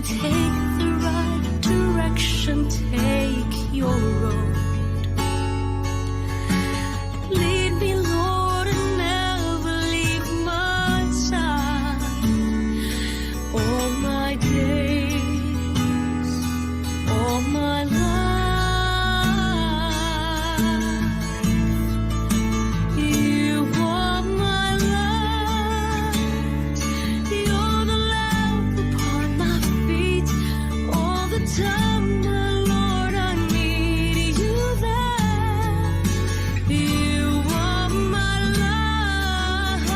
take the right direction, take your road. Lead me, Lord, and never leave my side. All my days, all my life, you are my light. You're the lamp upon my feet. All the time, my Lord, I need you there. You are my life.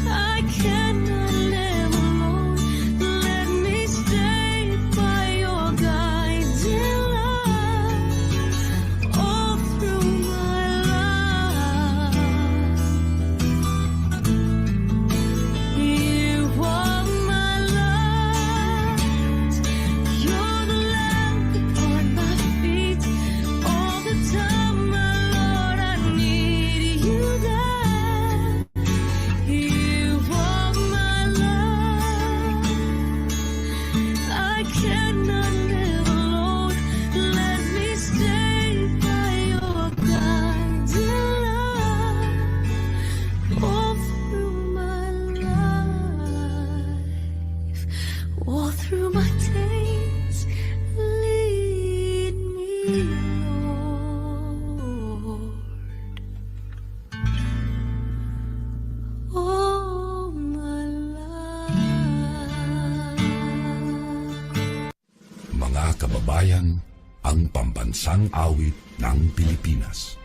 I cannot live alone. Let me stay by your guiding light all through my life. You are my light. You're the lamp upon my feet. All the time, my Lord, I need you there. You are my life. I cannot live alone. Let me stay by your guiding light all through my life, all through my days. Lead me, Lord, all my life. Mga kababayan, ang pambansang awit ng Pilipinas.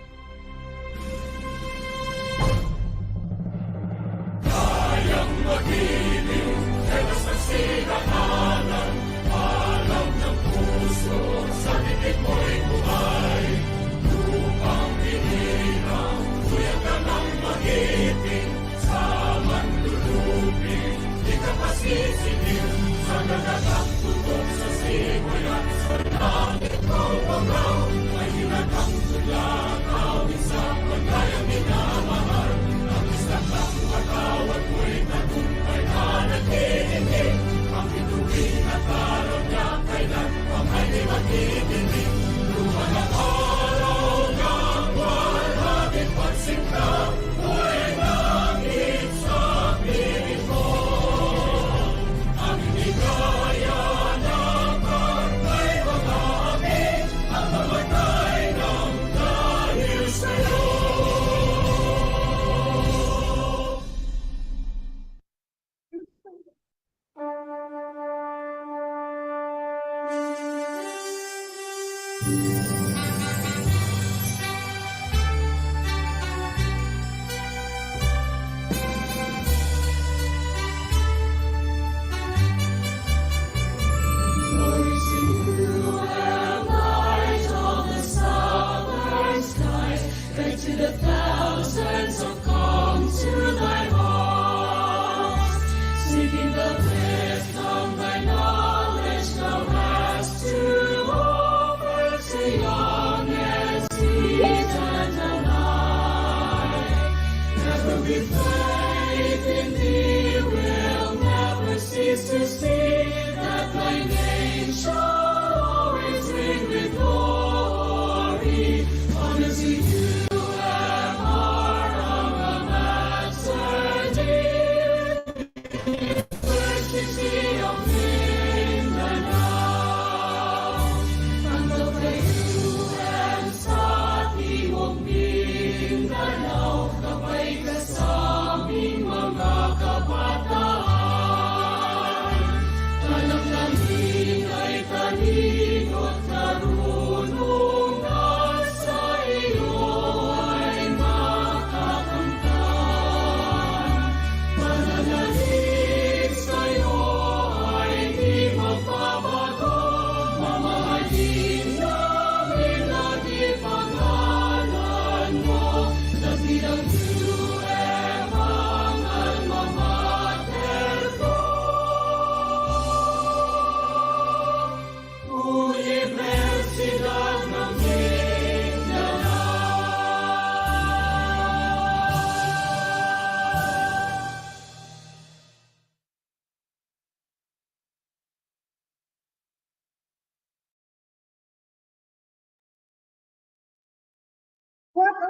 So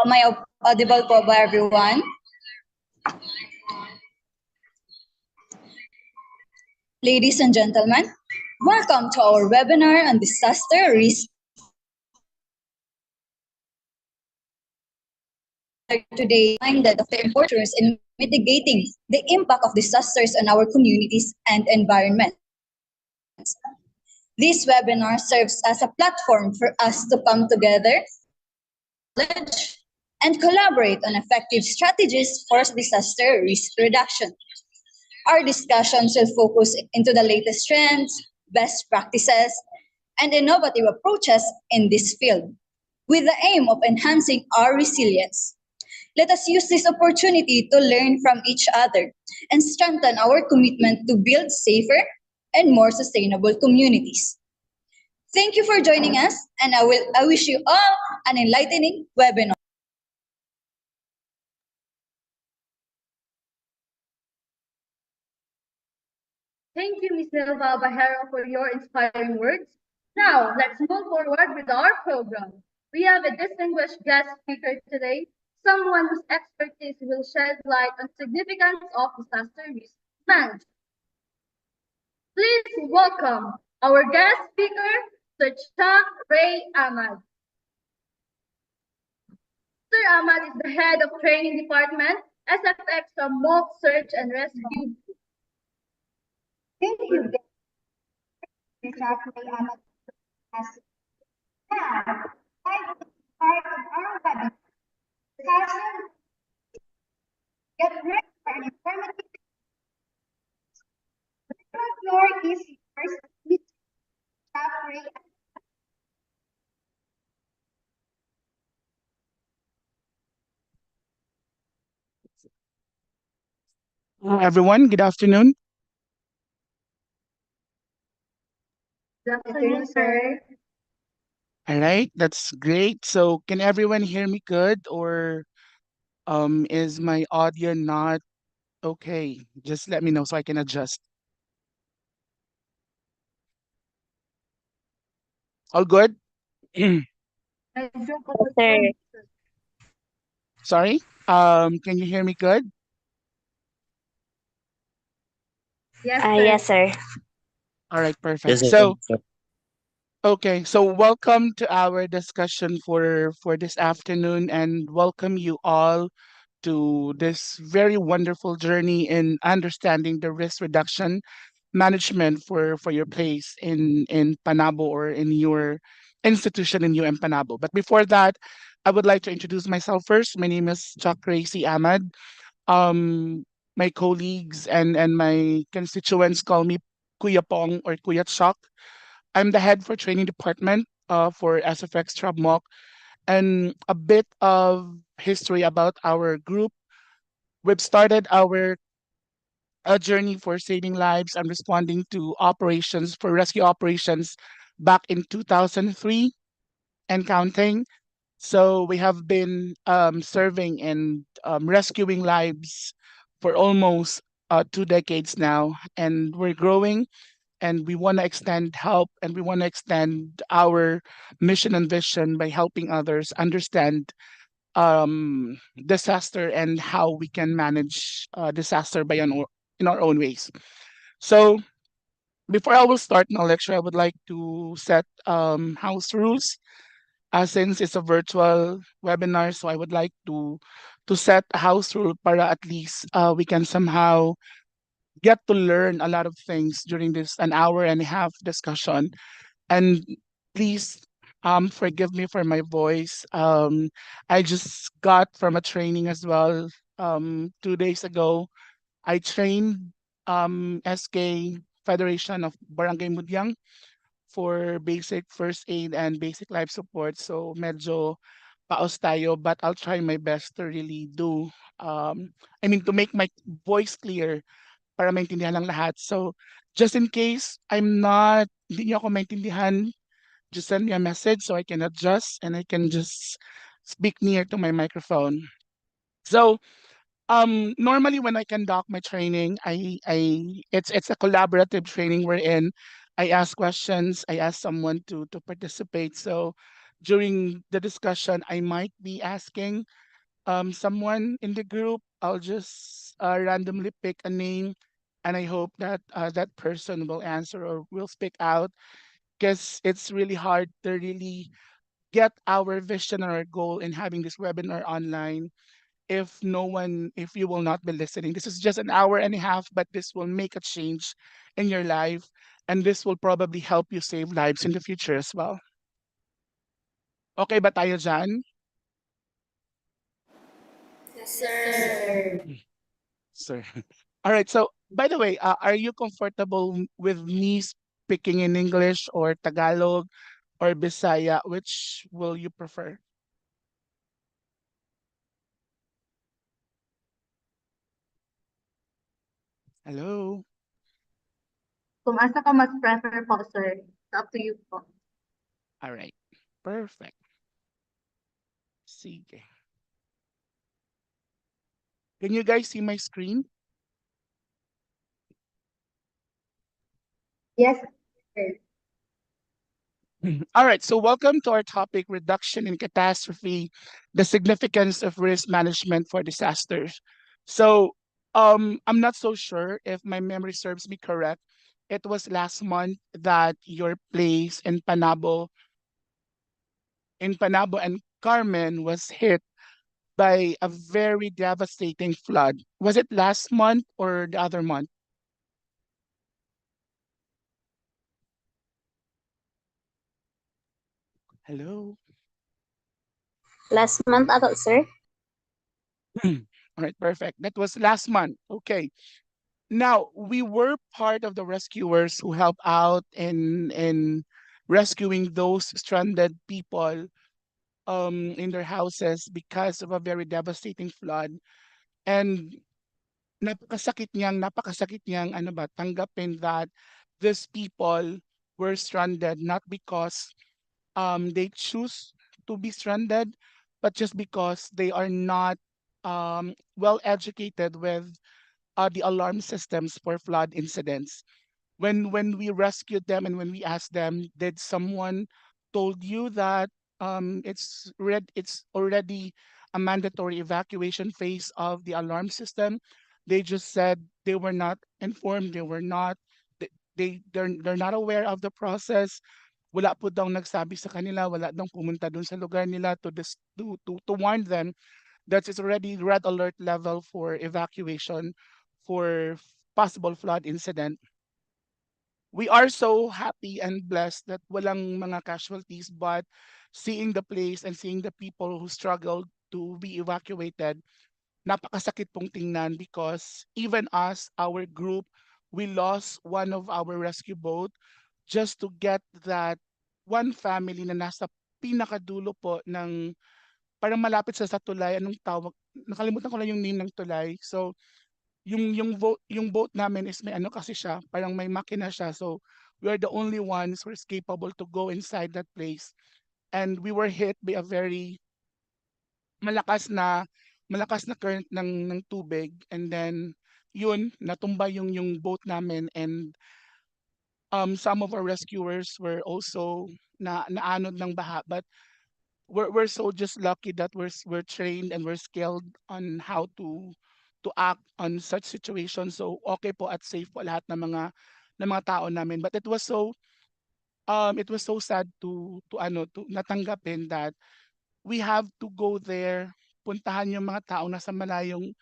am I audible po ba everyone? Ladies and gentlemen, welcome to our webinar on disaster risk. Today, reminded of the importance in mitigating the impact of disasters on our communities and environment. This webinar serves as a platform for us to come together, knowledge, and collaborate on effective strategies for disaster risk reduction. Our discussions will focus into the latest trends, best practices, and innovative approaches in this field, with the aim of enhancing our resilience. Let us use this opportunity to learn from each other and strengthen our commitment to build safer and more sustainable communities. Thank you for joining us, and I wish you all an enlightening webinar. Thank you, Ms. Nelva Bajero, for your inspiring words. Now, let's move forward with our program. We have a distinguished guest speaker today, someone whose expertise will shed light on the significance of disaster risk management. Please welcome our guest speaker, Sir Chuck Ray Ahmad. Sir Ahmad is the head of training department, SFX from Mock Search and Rescue. Thank you, Catastrophe. Now, I will part of our webinar discussion. Get ready for an informative. The floor is yours, Mr. Catastrophe. Everyone, good afternoon. Good afternoon, sir. All right, that's great. So, can everyone hear me good, or is my audio not okay? Just let me know so I can adjust. All good? Sir. Sorry. Can you hear me good? Yes, sir. Yes, sir. All right, perfect. Okay, so welcome to our discussion for this afternoon, and welcome you all to this very wonderful journey in understanding the risk reduction management for your place in Panabo or in your institution in UM Panabo. But before that, I would like to introduce myself first. My name is Chuck Racy Ahmad. Um, my colleagues and my constituents call me Kuya Pong or Kuya Chuck. I'm the head for training department for SFX Trabmoc, and a bit of history about our group. We've started our a journey for saving lives and responding to operations for rescue operations back in 2003 and counting. So we have been serving and rescuing lives for almost 2 decades now, and we're growing. And we want to extend help, and we want to extend our mission and vision by helping others understand disaster and how we can manage disaster in our own ways. So before I will start my lecture, I would like to set house rules. Since it's a virtual webinar, so I would like to set a house rule para at least we can somehow get to learn a lot of things during this an hour and a half discussion. And please forgive me for my voice. I just got from a training as well 2 days ago. I trained SK Federation of Barangay Mudyang for basic first aid and basic life support. So medyo paos tayo, but I'll try my best to really do to make my voice clear para maintindihan lang lahat. So just in case hindi niyo ako maintindihan, just send me a message so I can adjust and I can just speak near to my microphone. So Normally when I conduct my training, it's a collaborative training wherein I ask questions, I ask someone to participate. So during the discussion, I might be asking someone in the group. I'll just randomly pick a name, and I hope that that person will answer or will speak out, because it's really hard to really get our vision or our goal in having this webinar online if you will not be listening. This is just an hour and a half, but this will make a change in your life, and this will probably help you save lives in the future as well. Okay ba tayo dyan? Sir. All right. So, by the way, are you comfortable with me speaking in English or Tagalog or Bisaya? Which will you prefer? Hello. Kung asa ka mas prefer po, sir. It's up to you po. All right. Perfect. Sige. Can you guys see my screen? Yes, sir. All right, so welcome to our topic, reduction in catastrophe, the significance of risk management for disasters. So, I'm not so sure if my memory serves me correct. It was last month that your place in Panabo and Carmen was hit by a very devastating flood. Was it last month or the other month? Hello. Last month ato, sir. All right, perfect. That was last month. Okay. Now, we were part of the rescuers who helped out in rescuing those stranded people in their houses because of a very devastating flood. And napakasakit niyang ano ba, tanggapin that these people were stranded not because they choose to be stranded, but just because they are not well educated with the alarm systems for flood incidents. When we rescued them and when we asked them, did someone told you that it's already a mandatory evacuation phase of the alarm system? They just said they were not informed. They were not they they're not aware of the process. Wala po daw nagsabi sa kanila, wala daw pumunta dun sa lugar nila to warn them that it's already red alert level for evacuation for possible flood incident. We are so happy and blessed that walang mga casualties, but seeing the place and seeing the people who struggled to be evacuated, napakasakit pong tingnan because even us, our group, we lost one of our rescue boat just to get that one family na nasa pinakadulo po ng parang malapit sa tulay, anong tawag? Nakalimutan ko lang yung name ng tulay. So, yung boat namin is may ano kasi siya, parang may makina siya. So, we are the only ones who is capable to go inside that place. And we were hit by a very malakas na malakas na current ng tubig, and then yun natumba yung boat namin, and some of our rescuers were also naanod ng baha, but we're so just lucky that we're trained and we're skilled on how to act on such situations. So okay po at safe po lahat ng mga tao namin. But it was so sad to natanggapin that we have to go there, puntahan yung mga tao nasa malayong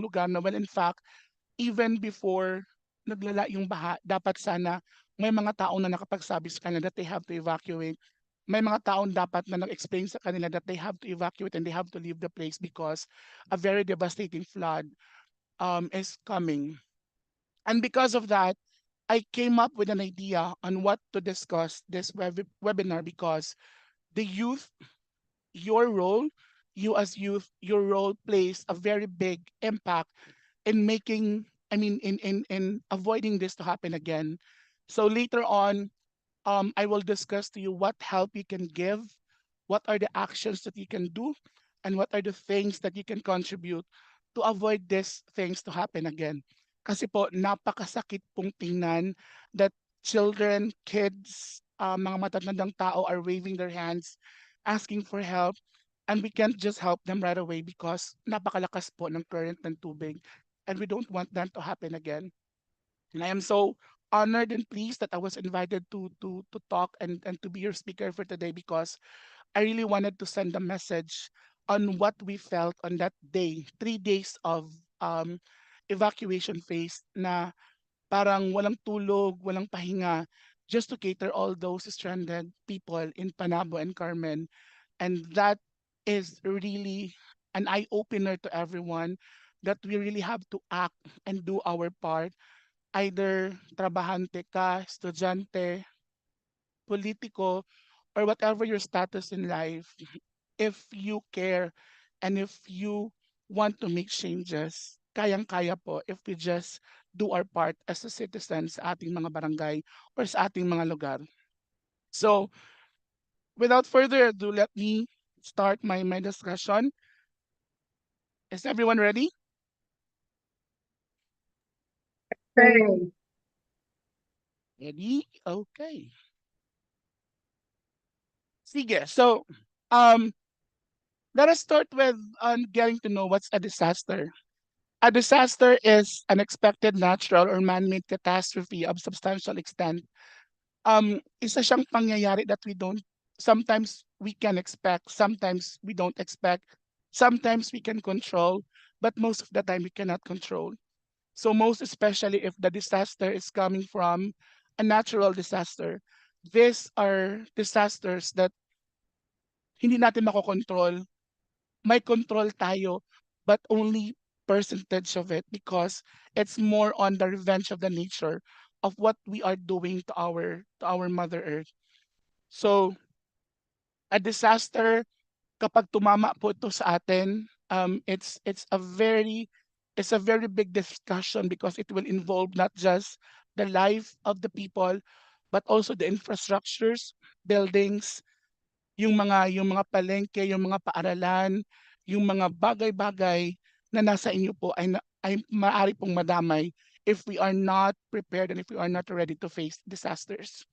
lugar na, well, in fact, even before naglala yung baha, dapat sana may mga tao na nakapagsabi sa kanila that they have to evacuate. May mga taong dapat na nag-explain sa kanila that they have to evacuate and they have to leave the place because a very devastating flood is coming. And because of that, I came up with an idea on what to discuss this webinar, because the youth, your role, you as youth, your role plays a very big impact in making, I mean, in avoiding this to happen again. So later on, I will discuss to you what help you can give, what are the actions that you can do, and what are the things that you can contribute to avoid these things to happen again. Kasi po, napakasakit pong tingnan that children, kids, mga matatandang tao are waving their hands, asking for help, and we can't just help them right away because napakalakas po ng current ng tubig, and we don't want that to happen again. And I am so honored and pleased that I was invited to talk and to be your speaker for today because I really wanted to send a message on what we felt on that day, 3 days of um, evacuation phase na parang walang tulog, walang pahinga, just to cater all those stranded people in Panabo and Carmen. And that is really an eye opener to everyone that we really have to act and do our part. Either trabahante ka, estudyante, politiko, or whatever your status in life, if you care and if you want to make changes, kayang-kaya po if we just do our part as a citizen sa ating mga barangay or sa ating mga lugar. So, without further ado, let me start my discussion. Is everyone ready? Very. Ready? Okay. Sige. So, um, let us start with getting to know what's a disaster. A disaster is an expected natural or man-made catastrophe of substantial extent. Isa siyang pangyayari that sometimes we can expect, sometimes we don't expect, sometimes we can control, but most of the time we cannot control. So most especially if the disaster is coming from a natural disaster, these are disasters that hindi natin makokontrol. May control tayo, but only percentage of it because it's more on the revenge of the nature of what we are doing to our Mother Earth. So a disaster kapag tumama po ito sa atin, it's a very big discussion because it will involve not just the life of the people, but also the infrastructures, buildings, yung mga palengke, yung mga paaralan, yung mga bagay-bagay na nasa inyo po ay maaari pong madamay if we are not prepared and if we are not ready to face disasters.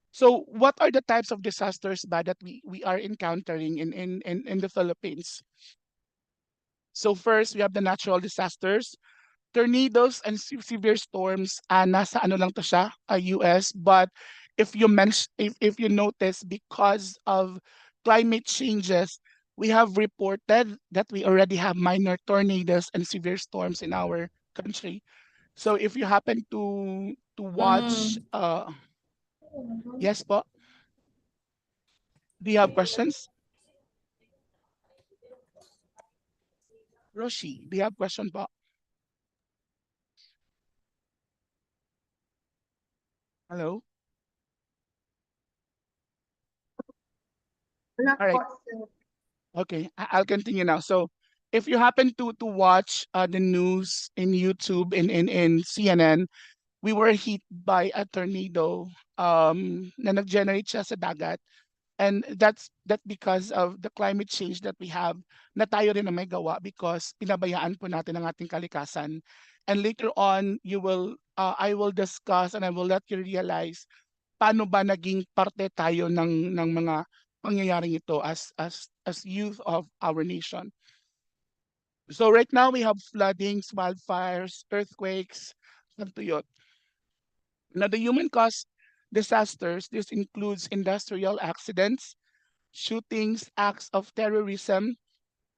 So what are the types of disasters ba that we are encountering in the Philippines? So first, we have the natural disasters. Tornadoes and severe storms, nasa ano lang to siya, US, but if you notice, because of climate changes, we have reported that we already have minor tornadoes and severe storms in our country. So if you happen to watch, Mm. yes po, do you have questions? Roshi, do you have question po? Hello? Wala All po, right. sir. Okay, I'll continue now. So, if you happen to watch the news in YouTube in CNN, we were hit by a tornado na nag-generate siya sa dagat. And that because of the climate change that we have, na tayo rin ang may gawa because pinabayaan po natin ang ating kalikasan. And later on, I will discuss and I will let you realize paano ba naging parte tayo ng mga pangyayaring ito as youth of our nation. So right now we have floodings, wildfires, earthquakes, pagtuyot. Now the human caused disasters, this includes industrial accidents, shootings, acts of terrorism,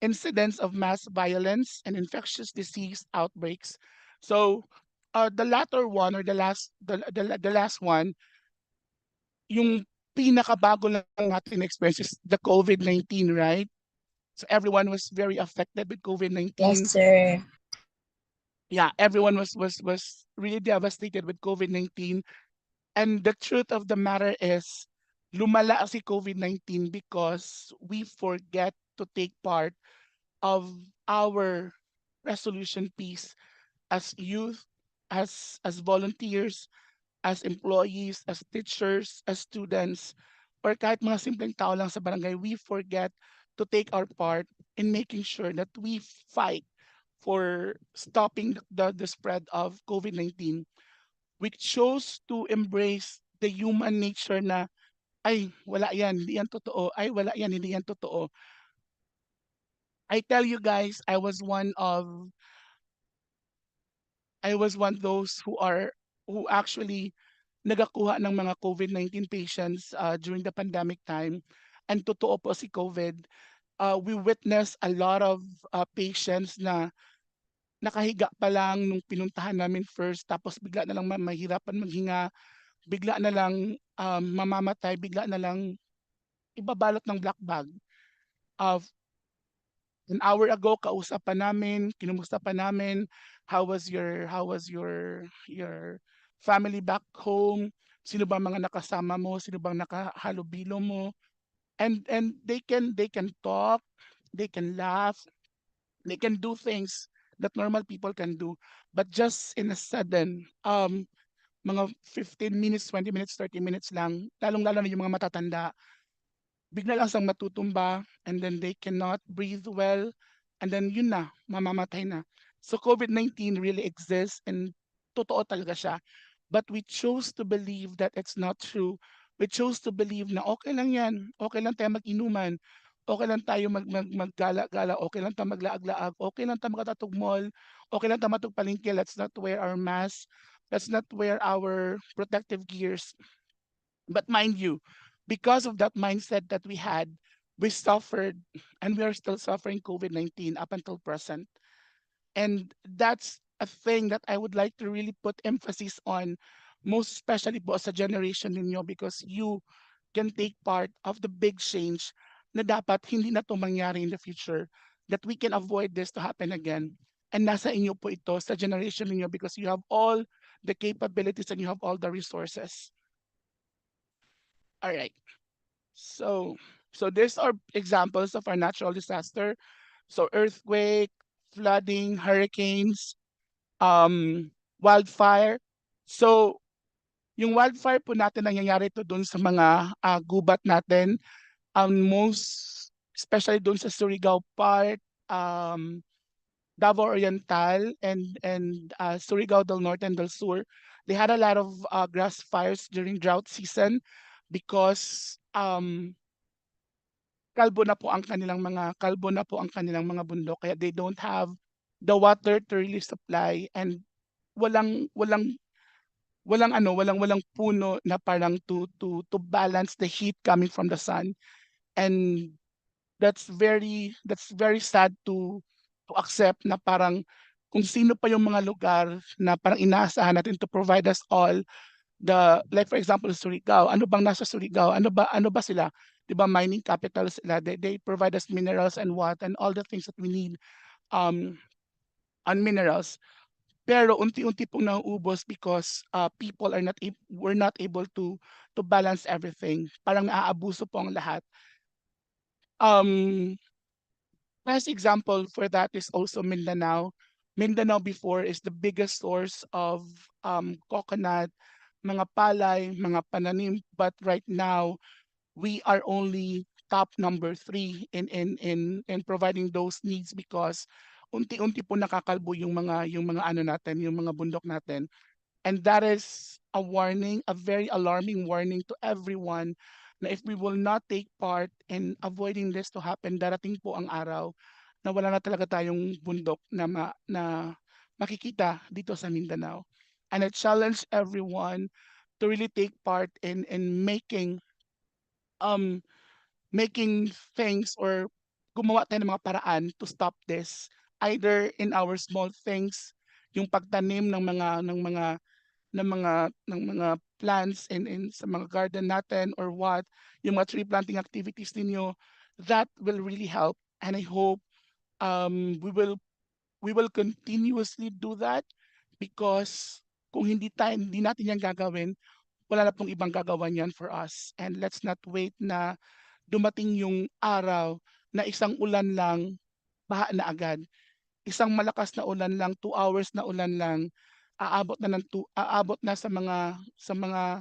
incidents of mass violence, and infectious disease outbreaks. So the latter one or the last one, yung pinakabago lang natin experience is the COVID-19, right? So everyone was very affected with Yes, COVID-19. sir. Yeah, everyone was really devastated with COVID-19. And the truth of the matter is, lumala si COVID-19 because we forget to take part of our resolution piece as youth, as volunteers, as employees, as teachers, as students, or kahit mga simpleng tao lang sa barangay, we forget to take our part in making sure that we fight for stopping the spread of COVID-19, we chose to embrace the human nature na, ay, wala yan, hindi yan totoo. Ay, wala yan, hindi yan totoo. I tell you guys, I was one of those who actually nagakuha ng mga COVID-19 patients during the pandemic time. And totoo po si COVID, we witnessed a lot of patients na nakahiga pa lang nung pinuntahan namin first, tapos bigla na lang mahirapan maghinga, bigla na lang mamamatay, bigla na lang ibabalot ng black bag. An hour ago, kausap pa namin, kinumusta pa namin, how was your family back home? Sino ba mga nakasama mo? Sino bang nakahalubilo mo? And they can talk, they can laugh, they can do things that normal people can do. But just in a sudden, mga 15 minutes, 20 minutes, 30 minutes lang, lalong-lalo na yung mga matatanda, bigla lang siyang matutumba and then they cannot breathe well and then yun na, mamamatay na. So COVID-19 really exists and totoo talaga siya. But we chose to believe that it's not true. We chose to believe na okay lang yan, okay lang tayo mag-inuman, okay lang tayo maggala-gala, okay lang tayo maglaag-laag, okay lang tayo magkatugmol, okay lang tayo matugpalingke, let's not wear our mask, let's not wear our protective gears. But mind you, because of that mindset that we had, we suffered and we are still suffering COVID-19 up until present. And that's a thing that I would like to really put emphasis on, most especially po sa generation ninyo because you can take part of the big change na dapat hindi na to mangyari in the future, that we can avoid this to happen again. And nasa inyo po ito sa generation ninyo because you have all the capabilities and you have all the resources. All right. So, so these are examples of our natural disaster. So earthquake, flooding, hurricanes, wildfire. So yung wildfire po natin nangyayari to doon sa mga gubat natin. Most especially doon sa Surigao part, Davao Oriental and Surigao del Norte and del Sur. They had a lot of grass fires during drought season because kalbo na po ang kanilang mga bundok kaya they don't have the water to really supply and walang walang walang puno na parang to balance the heat coming from the sun. And that's very sad to accept na parang kung sino pa yung mga lugar na parang inaasahan natin to provide us all like for example Surigao, ano bang nasa Surigao, ano ba sila, 'di ba, mining capital sila, they provide us minerals and what and all the things that we need um on minerals, pero unti-unti pong nauubos because people were not able to balance everything, parang naaabuso po ang lahat. um Best example for that is also Mindanao. Mindanao before is the biggest source of coconut, mga palay, mga pananim, but right now we are only top number 3 in providing those needs because unti-unti po nakakalbo yung mga ano natin, yung mga bundok natin. And that is a warning, a very alarming warning to everyone na if we will not take part in avoiding this to happen, darating po ang araw na wala na talaga tayong bundok na makikita dito sa Mindanao. And I challenge everyone to really take part in um making things or gumawa tayo ng mga paraan to stop this, either in our small things, yung pagtanim ng mga plants in sa mga garden natin or what, yung mga tree planting activities ninyo, that will really help. And I hope we will continuously do that because kung hindi natin yan gagawin, wala na pong ibang gagawa niyan for us. And let's not wait na dumating yung araw na isang ulan lang, baha na agad. Isang malakas na ulan lang, 2 hours na ulan lang, aabot na sa mga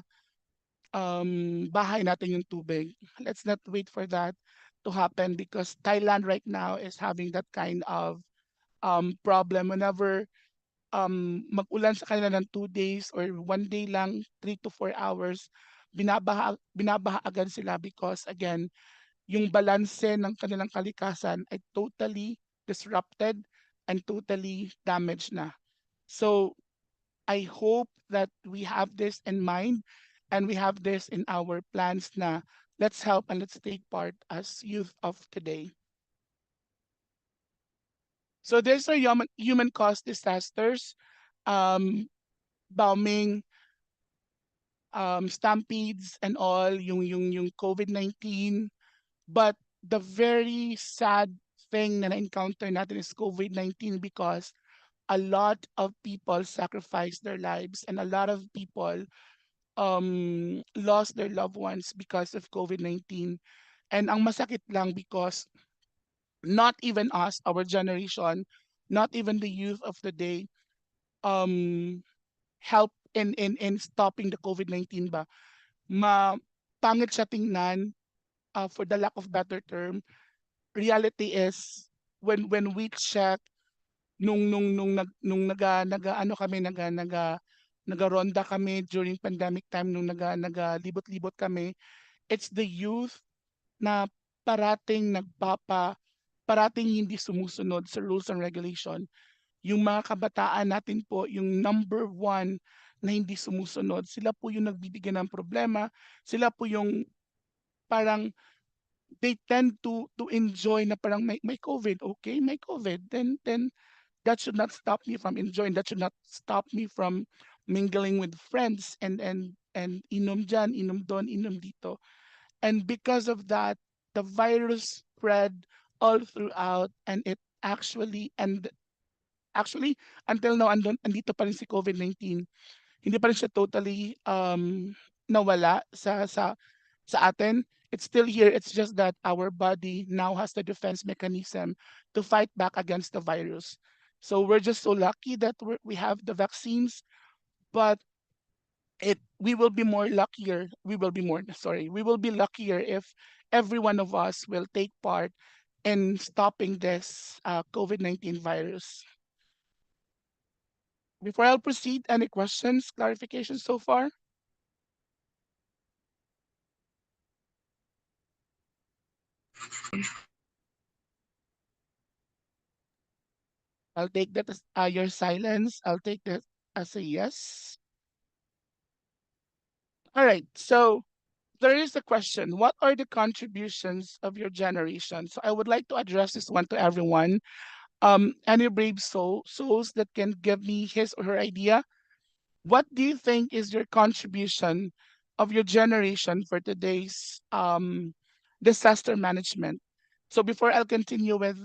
bahay natin yung tubig. Let's not wait for that. to happen because Thailand right now is having that kind of problem whenever mag-ulan sa kanila ng 2 days or 1 day lang, 3 to 4 hours, binabaha agad sila because again, yung balanse ng kanilang kalikasan ay totally disrupted and totally damaged na. So I hope that we have this in mind and we have this in our plans na let's help and let's take part as youth of today. So there's a human caused disasters, um, bombing, stampedes and all, yung COVID-19. But the very sad thing na na-encounter natin is COVID-19 because a lot of people sacrificed their lives and a lot of people lost their loved ones because of COVID-19. And ang masakit lang because not even us, our generation, not even the youth of the day, um, help in stopping the COVID-19 ba. Pangit siya tingnan, for the lack of better term. Reality is, when we check, nung ano kami, nagaronda kami during pandemic time, nung libot-libot kami, it's the youth na parating hindi sumusunod sa rules and regulation. Yung mga kabataan natin po, yung number one na hindi sumusunod, sila po yung nagbibigay ng problema, sila po yung parang they tend to enjoy na parang may COVID, okay, may COVID, then that should not stop me from enjoying, that should not stop me from mingling with friends and inom dyan, inom doon, inom dito. And because of that, the virus spread all throughout and it actually until now andito pa rin si COVID-19. Hindi pa rin siya totally nawala sa atin. It's still here. It's just that our body now has the defense mechanism to fight back against the virus. So we're just so lucky that we have the vaccines, but we will be more luckier. We will be luckier if every one of us will take part in stopping this COVID-19 virus. Before I'll proceed, any questions, clarifications so far? I'll take that as your silence. I'll take that as a yes. All right. So there is a question. What are the contributions of your generation? So I would like to address this one to everyone. Any brave souls that can give me his or her idea. What do you think is your contribution of your generation for today's disaster management? So before I'll continue with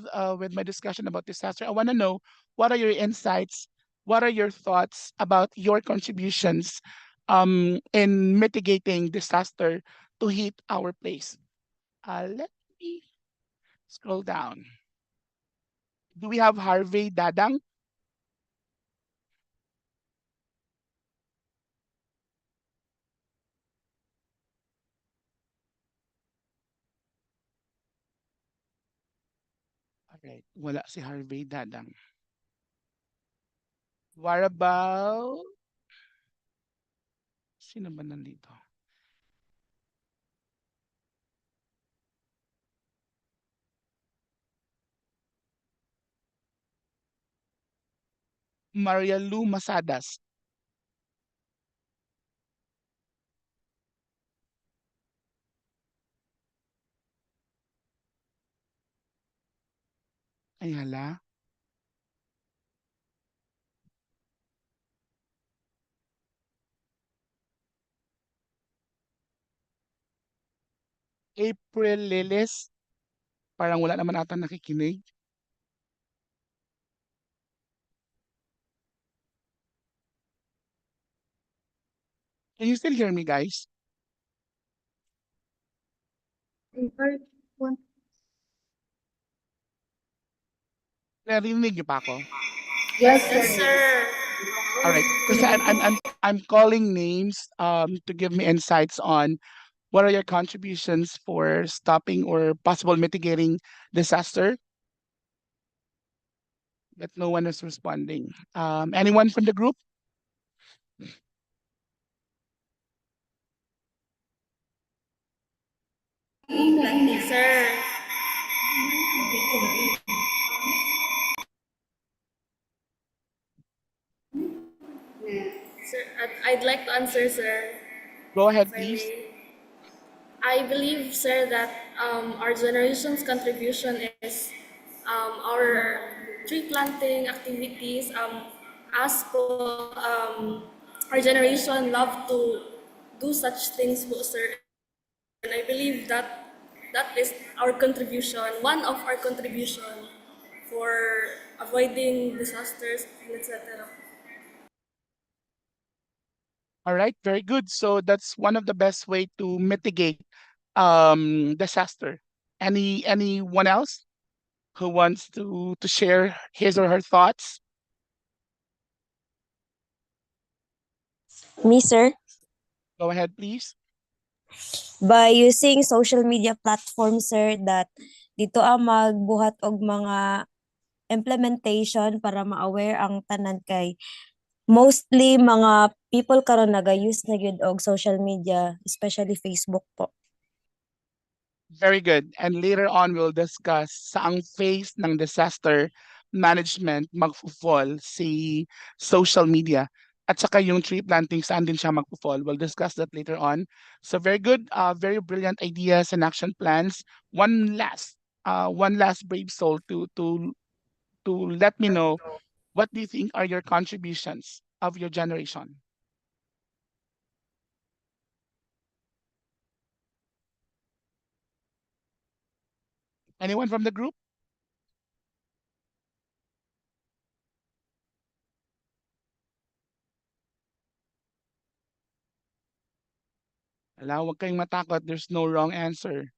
my discussion about disaster, I want to know what are your insights, what are your thoughts about your contributions in mitigating disaster to hit our place. Let me scroll down. Do we have Harvey Dadang? Alright, wala si Harvey Dadang. What about... Sino ba nandito? Maria Lu Masadas. Ay hala. April Lilis. Parang wala naman ata nakikinig. Can you still hear me, guys? Narinig niyo pa ako? Yes, Yes, sir. sir. All right. Kasi I'm calling names to give me insights on what are your contributions for stopping or possible mitigating disaster? But no one is responding. Anyone from the group? Sir, sir, I'd like to answer, sir, Go if ahead, I please. may. I believe, sir, that our generation's contribution is our tree planting activities. As po, our generation love to do such things po, sir. And I believe that that is our contribution, one of our contribution for avoiding disasters and etc. All right, very good. So that's one of the best way to mitigate disaster. Anyone else who wants to share his or her thoughts? Me, sir, Go ahead, please. by using social media platforms, sir, that dito magbuhat og mga implementation para ma-aware ang tanan kay mostly mga people karon naga-use na gyud og social media, especially Facebook po. Very good. And later on, we'll discuss saang phase ng disaster management magfo-fall si social media. At saka yung tree planting, saan din siya magfo-fall. We'll discuss that later on. So very good, very brilliant ideas and action plans. One last brave soul to let me know what do you think are your contributions of your generation? Anyone from the group? Ala, huwag kayong matakot. There's no wrong answer.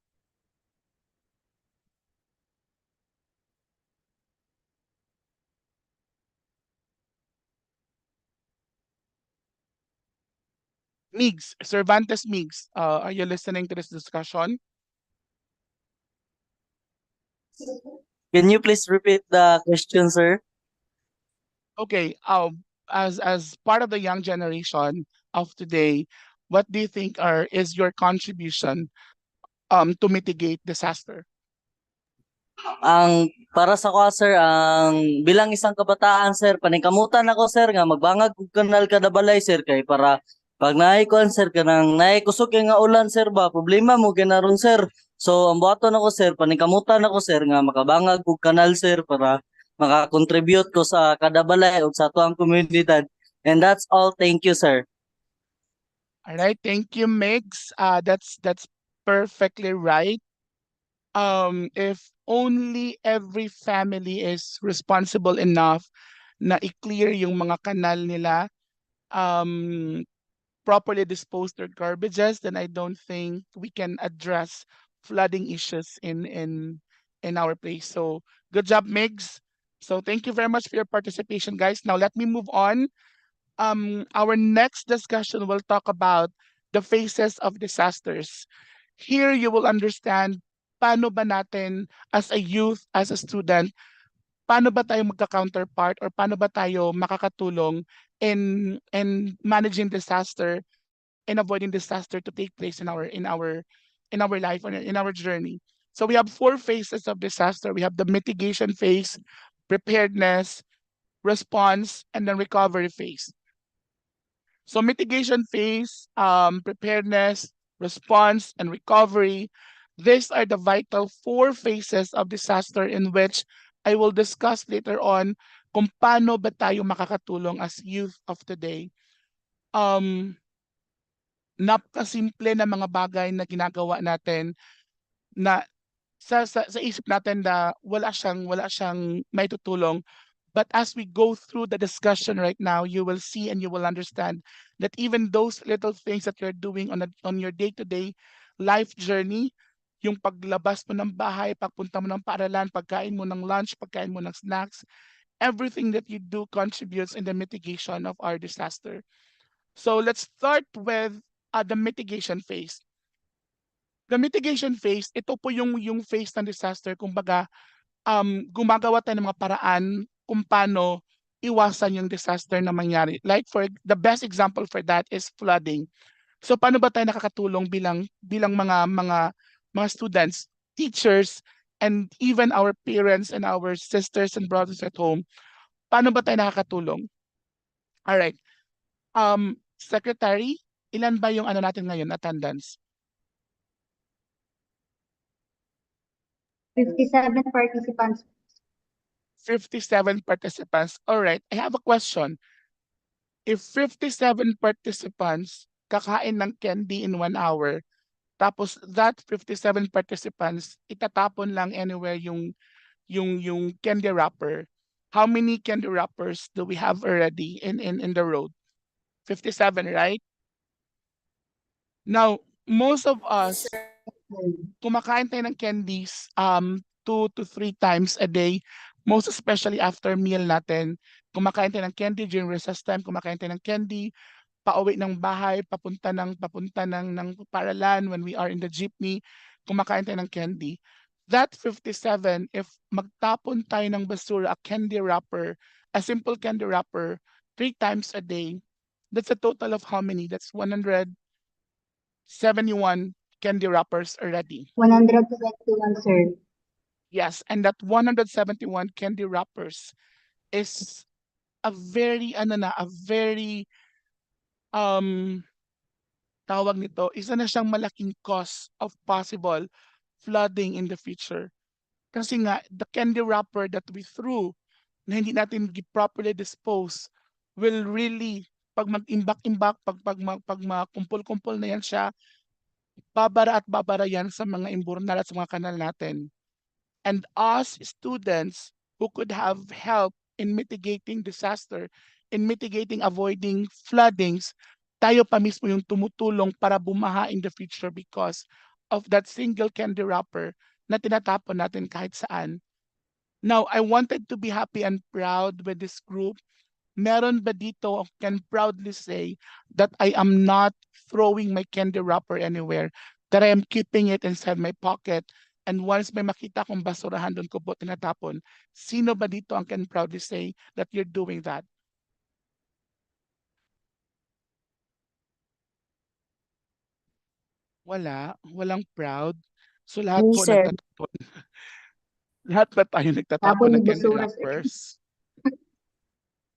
Migs, Cervantes Migs, are you listening to this discussion? Can you please repeat the question, sir? Okay, as part of the young generation of today, what do you think is your contribution to mitigate disaster? Ang para sa ko, sir, ang bilang isang kabataan, sir, paningkamutan ako, sir, nga magbangag og kanal kada balay, sir, kay para pag naay kuan, sir, kanang naay kusog kay nga ulan, sir, ba problema mo ginaron, sir. So ang buhaton ako, sir, paningkamutan ako, sir, nga makabangag og kanal, sir, para maka-contribute ko sa kada balay o sa tuang komunidad. And that's all. Thank you, sir. All right, thank you, Migs. That's perfectly right. If only every family is responsible enough na i-clear yung mga kanal nila, um, properly dispose their garbages, then I don't think we can address flooding issues in our place. So good job, Migs. So thank you very much for your participation, guys. Now let me move on. Our next discussion will talk about the phases of disasters. Here you will understand paano ba natin as a youth, as a student, paano ba tayo magka-counterpart or paano ba tayo makakatulong in managing disaster and avoiding disaster to take place in our life or in our journey. So we have four phases of disaster. We have the mitigation phase, preparedness, response, and then recovery phase. So mitigation phase, preparedness, response, and recovery. These are the vital four phases of disaster in which I will discuss later on kung paano ba tayo makakatulong as youth of today. Napakasimple na mga bagay na ginagawa natin na sa isip natin na wala siyang may tutulong. But as we go through the discussion right now, you will see and you will understand that even those little things that you're doing on your day-to-day life journey, yung paglabas mo ng bahay, pagpunta mo ng paaralan, pagkain mo ng lunch, pagkain mo ng snacks, everything that you do contributes in the mitigation of our disaster. So let's start with the mitigation phase. The mitigation phase, ito po yung phase ng disaster. Kumbaga, gumagawa tayo ng mga paraan kung paano iwasan yung disaster na mangyari. Like for the best example for that is flooding. So paano ba tayo nakakatulong bilang mga students, teachers, and even our parents and our sisters and brothers at home? Paano ba tayo nakakatulong? All right. Secretary, ilan ba yung ano natin ngayon, attendance? 57 participants. 57 participants. All right. I have a question. If 57 participants kakain ng candy in 1 hour, tapos that 57 participants, itatapon lang anywhere yung candy wrapper, how many candy wrappers do we have already in the road? 57, right? Now, most of Yes, us, sir. kumakain tayo ng candies 2 to 3 times a day, most especially after meal natin. Kumakain tayo ng candy during recess time, kumakain tayo ng candy, pauwi ng bahay, papunta ng paaralan when we are in the jeepney, kumakain tayo ng candy. That 57, if magtapon tayo ng basura, a candy wrapper, a simple candy wrapper, 3 times a day, that's a total of how many? That's 171 candy wrappers already. 121, sir. Yes, and that 171 candy wrappers is a very, a very, um, tawag nito, isa na siyang malaking cause of possible flooding in the future. Kasi nga, the candy wrapper that we threw na hindi natin properly dispose will really, pag mag-imbak-imbak, pag makumpul-kumpul na yan siya, babara at babara yan sa mga imburnal at sa mga kanal natin. And us students who could have helped in mitigating disaster, in mitigating, avoiding floodings, tayo pa mismo yung tumutulong para bumaha in the future because of that single candy wrapper na tinatapon natin kahit saan. Now, I wanted to be happy and proud with this group. Meron ba dito can proudly say that I am not throwing my candy wrapper anywhere, that I am keeping it inside my pocket, and once may makita kong basurahan, doon ko po tinatapon. Sino ba dito ang can proudly say that you're doing that? Walang proud. So lahat Me, po sir. nagtatapon. Lahat ba tayo nagtatapon Tapon ng yung candy basura, sir. wrappers?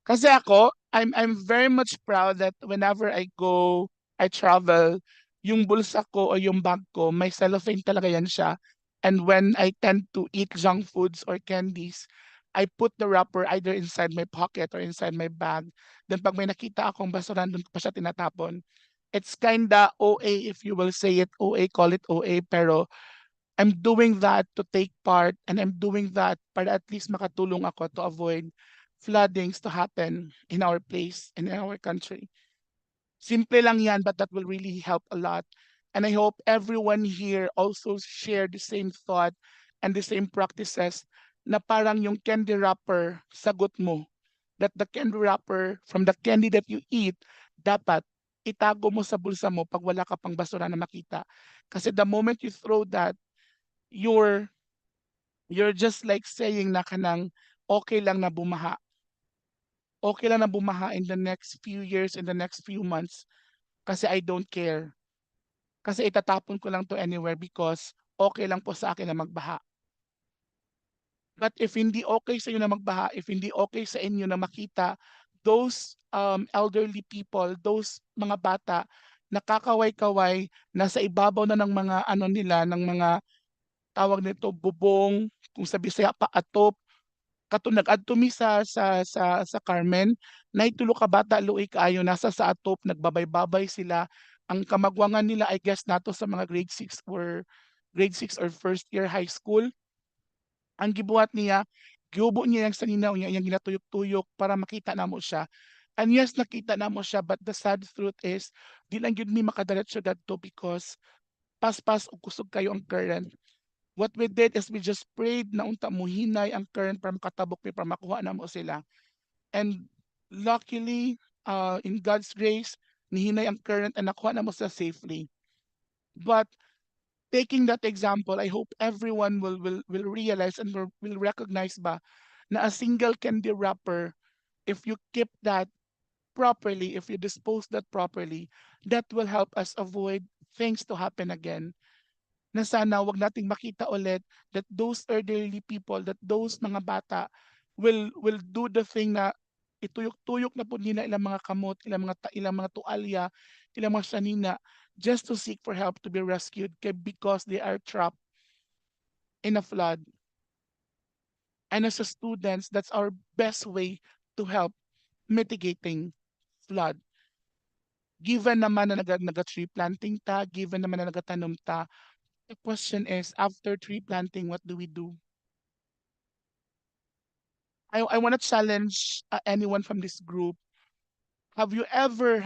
Kasi ako, I'm very much proud that whenever I travel, yung bulsa ko o yung bag ko, may cellophane talaga yan siya. And when I tend to eat junk foods or candies, I put the wrapper either inside my pocket or inside my bag. Then pag may nakita akong basura, doon ko pa siya tinatapon. It's kinda OA if you will say it OA, call it OA, pero I'm doing that to take part, and I'm doing that para at least makatulong ako to avoid floodings to happen in our place and in our country. Simple lang yan, but that will really help a lot. And I hope everyone here also share the same thought and the same practices na parang yung candy wrapper, sagot mo. That the candy wrapper from the candy that you eat, dapat itago mo sa bulsa mo pag wala ka pang basura na makita. Kasi the moment you throw that, you're you're just like saying na kanang okay lang na bumaha. Okay lang na bumaha in the next few years, in the next few months, kasi I don't care. Kasi itatapon ko lang to anywhere because okay lang po sa akin na magbaha. But if hindi okay sa inyo na magbaha, if hindi okay sa inyo na makita those elderly people, those mga bata, nakakaway-kaway, nasa ibabaw na ng mga ano nila, ng mga tawag nito bubong, kung sa Bisaya pa atop, kato nag-adto mi sa Carmen, nahitulo ka bata luoy kaayo nasa sa atop, nagbabay-babay sila. Ang kamagwangan nila I guess nato sa mga grade 6 or first year high school. Ang gibuhat niya, giubo niya yang saninaw niya, yang ginatuyok-tuyok para makita namo siya. And yes, nakita namo siya, but the sad truth is, di lang yun mi makadiretso dadto because paspas o kusog kayo ang current. What we did is we just prayed na unta muhinay ang current para makatabok mi para makuha na mo sila. And luckily, in God's grace, nihinay ang current and nakuha na mo sila safely. But taking that example, I hope everyone will realize and will recognize ba na a single candy wrapper, if you keep that properly, if you dispose that properly, that will help us avoid things to happen again. Na sana wag nating makita ulit that those elderly people, that those mga bata will do the thing na ituyok-tuyok na po nila ilang mga kamot, ilang mga tualya, ilang mga sanina just to seek for help to be rescued because they are trapped in a flood. And as a students, that's our best way to help mitigating flood. Given naman na naga-tree planting ta, given naman na nagatanom ta, the question is, after tree planting, what do we do? I want to challenge anyone from this group. Have you ever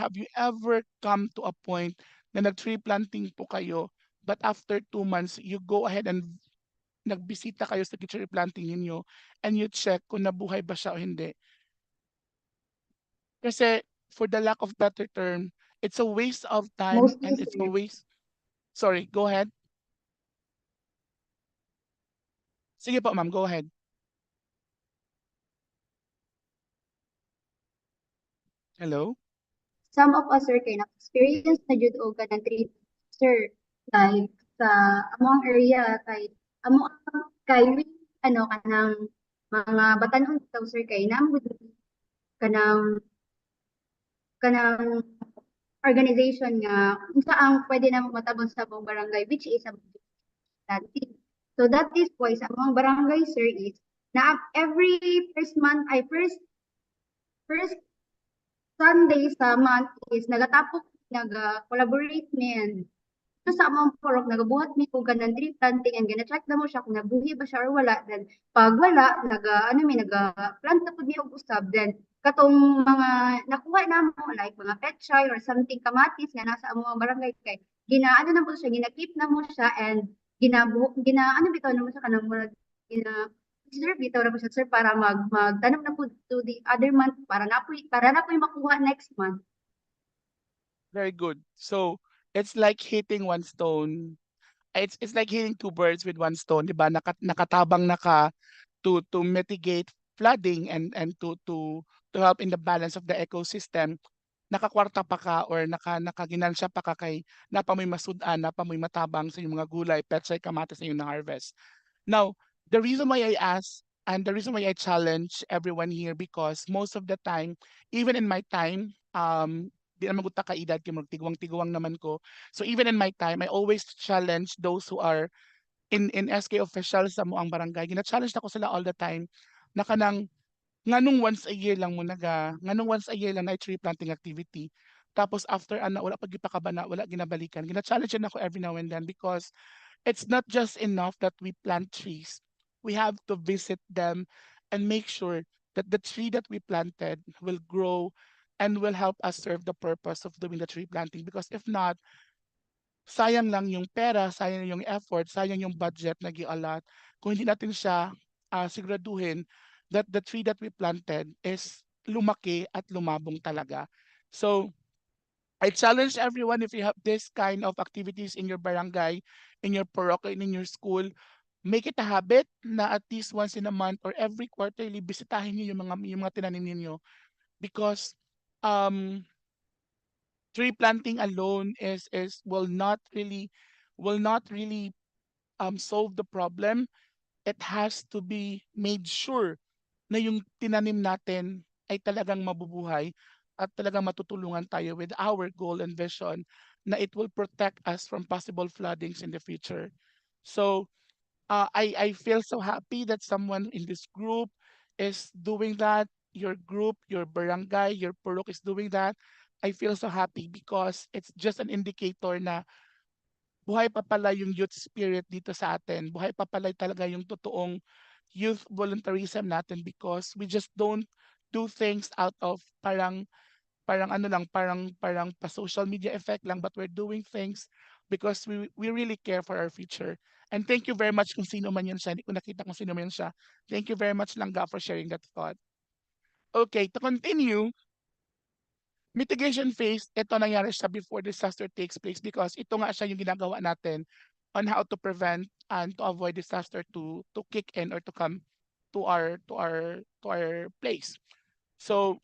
come to a point na nag-tree planting po kayo, but after 2 months, you go ahead and nagbisita kayo sa tree planting ninyo and you check kung nabuhay ba siya o hindi? Kasi for the lack of better term, it's a waste of time Mostly, and it's a sir. waste. Sorry, go ahead. Sige po, ma'am, go ahead. Hello? Some of us, sir, kay na-experience na jud og kanang treat, sir. Like, sa among area, among kay, ano, kanang mga batanon daw, sir, kay namo kanang kanang organization nga unsa ang pwede na matabon sa buong barangay, which is a planting. So that is why sa among barangay, sir, is na every first month ay first Sunday sa month is nagatapok naga-collaborate me and ito sa among porok nagabuhat mi kung ganang tree planting and gina-check na mo siya kung nabuhi ba siya or wala. Then pag wala, naga-plant na pud mi og usab. Then katong mga nakuha namo like mga pechay or something kamatis nga nasa among barangay kay ginaano na po siya, gina-keep na mo siya and ano bitaw na mo siya kanang murag gina sir bitaw na po siya sir para magtanom na po to the other month para na po makuha next month. Very good. So, it's like hitting one stone. It's like hitting two birds with one stone, 'di ba? Nakatabang naka to mitigate flooding and to help in the balance of the ecosystem. Nakakwarta pa ka or nakaginansya pa ka kay napamoy masudan, napamoy matabang sa iyong mga gulay, petsay, kamatis na iyong na-harvest. Now, the reason why I ask and the reason why I challenge everyone here because most of the time, even in my time, di naman ko ta kaedad kay tiguang-tiguang naman ko. So even in my time, I always challenge those who are in SK officials sa moang barangay. Gina-challenge na ko sila all the time na kanang nganong once a year lang mo nganong once a year lang na tree planting activity. Tapos after ana wala pag gipakabana, wala ginabalikan. Gina-challenge na ako every now and then because it's not just enough that we plant trees. We have to visit them and make sure that the tree that we planted will grow and will help us serve the purpose of doing the tree planting. Because if not, sayang lang yung pera, sayang yung effort, sayang yung budget na gi-allot kung hindi natin siya siguraduhin that the tree that we planted is lumaki at lumabong talaga. So, I challenge everyone if you have this kind of activities in your barangay, in your parochial, in your school, make it a habit na at least once in a month or every quarterly bisitahin niyo yung mga tinanim niyo because um tree planting alone is will not really solve the problem. It has to be made sure na yung tinanim natin ay talagang mabubuhay at talagang matutulungan tayo with our goal and vision na it will protect us from possible floodings in the future. So I feel so happy that someone in this group is doing that. Your group, your barangay, your purok is doing that. I feel so happy because it's just an indicator na buhay pa pala yung youth spirit dito sa atin. Buhay pa pala talaga yung totoong youth volunteerism natin because we just don't do things out of parang ano lang, parang pa social media effect lang, but we're doing things because we really care for our future. And thank you very much kung sino man yan siya. Hindi ko nakita kung sino man yan siya. Thank you very much Langga for sharing that thought. Okay, to continue, mitigation phase, ito nangyari siya before disaster takes place because ito nga siya yung ginagawa natin on how to prevent and to avoid disaster to kick in or to come to our place. So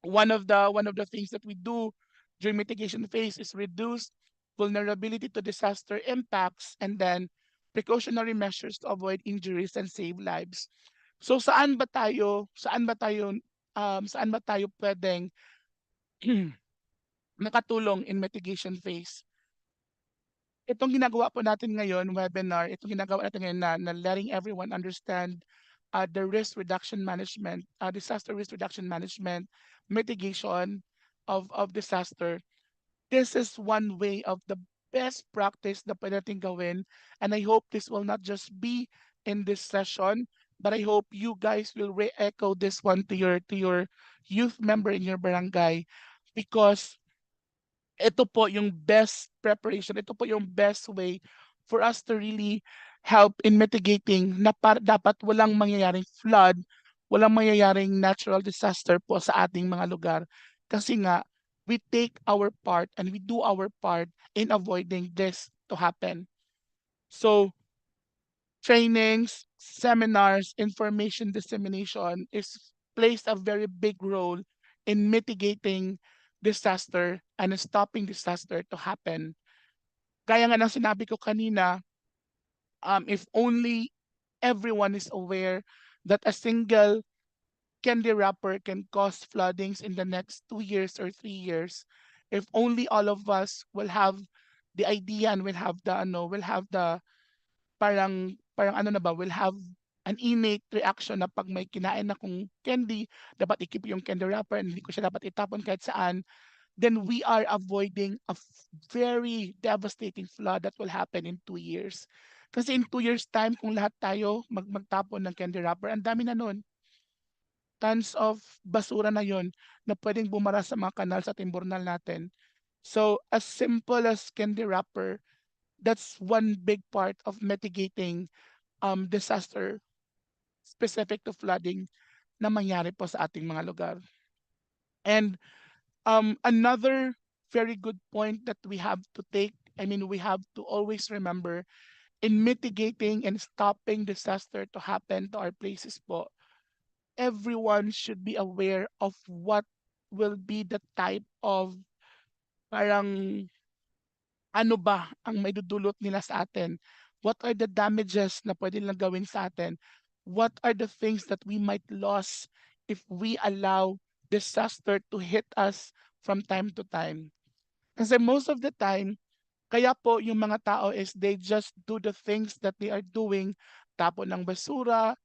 one of the things that we do during mitigation phase is reduce vulnerability to disaster impacts, and then precautionary measures to avoid injuries and save lives. So saan ba tayo pwedeng nakatulong in mitigation phase? Itong ginagawa po natin ngayon, webinar, itong ginagawa natin ngayon na letting everyone understand the risk reduction management, disaster risk reduction management, mitigation of disaster. This is one way of the best practice na pwede natin gawin. And I hope this will not just be in this session, but I hope you guys will re-echo this one to your youth member in your barangay, because ito po yung best preparation, ito po yung best way for us to really help in mitigating na dapat walang mangyayaring flood, walang mangyayaring natural disaster po sa ating mga lugar. Kasi nga, we take our part and we do our part in avoiding this to happen. So, trainings, seminars, information dissemination plays a very big role in mitigating disaster and stopping disaster to happen. Gaya nga ng sinabi ko kanina, if only everyone is aware that a single candy wrapper can cause floodings in the next 2 years or 3 years, if only all of us will have the idea and will have the parang ano na ba, will have an innate reaction na pag may kinain akong candy, dapat i-keep yung candy wrapper and hindi ko siya dapat itapon kahit saan, then we are avoiding a very devastating flood that will happen in 2 years. Kasi in 2 years time, kung lahat tayo magtapon ng candy wrapper, ang dami na nun. Tons of basura na yon na pwedeng bumara sa mga kanal sa timbornal natin. So as simple as candy wrapper, that's one big part of mitigating disaster specific to flooding na mangyari po sa ating mga lugar. And another very good point that we have to take, we have to always remember in mitigating and stopping disaster to happen to our places po, everyone should be aware of what will be the type of parang ano ba ang maidudulot nila sa atin? What are the damages na pwede nilang gawin sa atin? What are the things that we might lose if we allow disaster to hit us from time to time? Kasi most of the time, kaya po yung mga tao is they just do the things that they are doing, tapon ng basura,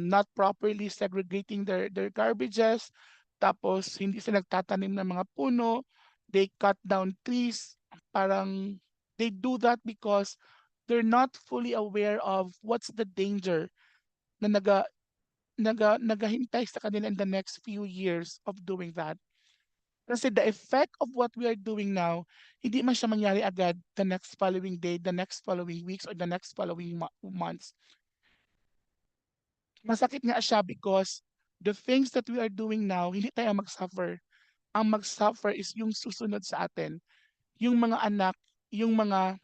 not properly segregating their garbages, tapos hindi sila nagtatanim ng mga puno, they cut down trees, parang they do that because they're not fully aware of what's the danger na nagahintay sa kanila in the next few years of doing that. Kasi the effect of what we are doing now, hindi man siya mangyari agad the next following day, the next following weeks, or the next following months. Masakit nga siya because the things that we are doing now, hindi tayo mag-suffer. Ang mag-suffer is yung susunod sa atin. Yung mga anak, yung mga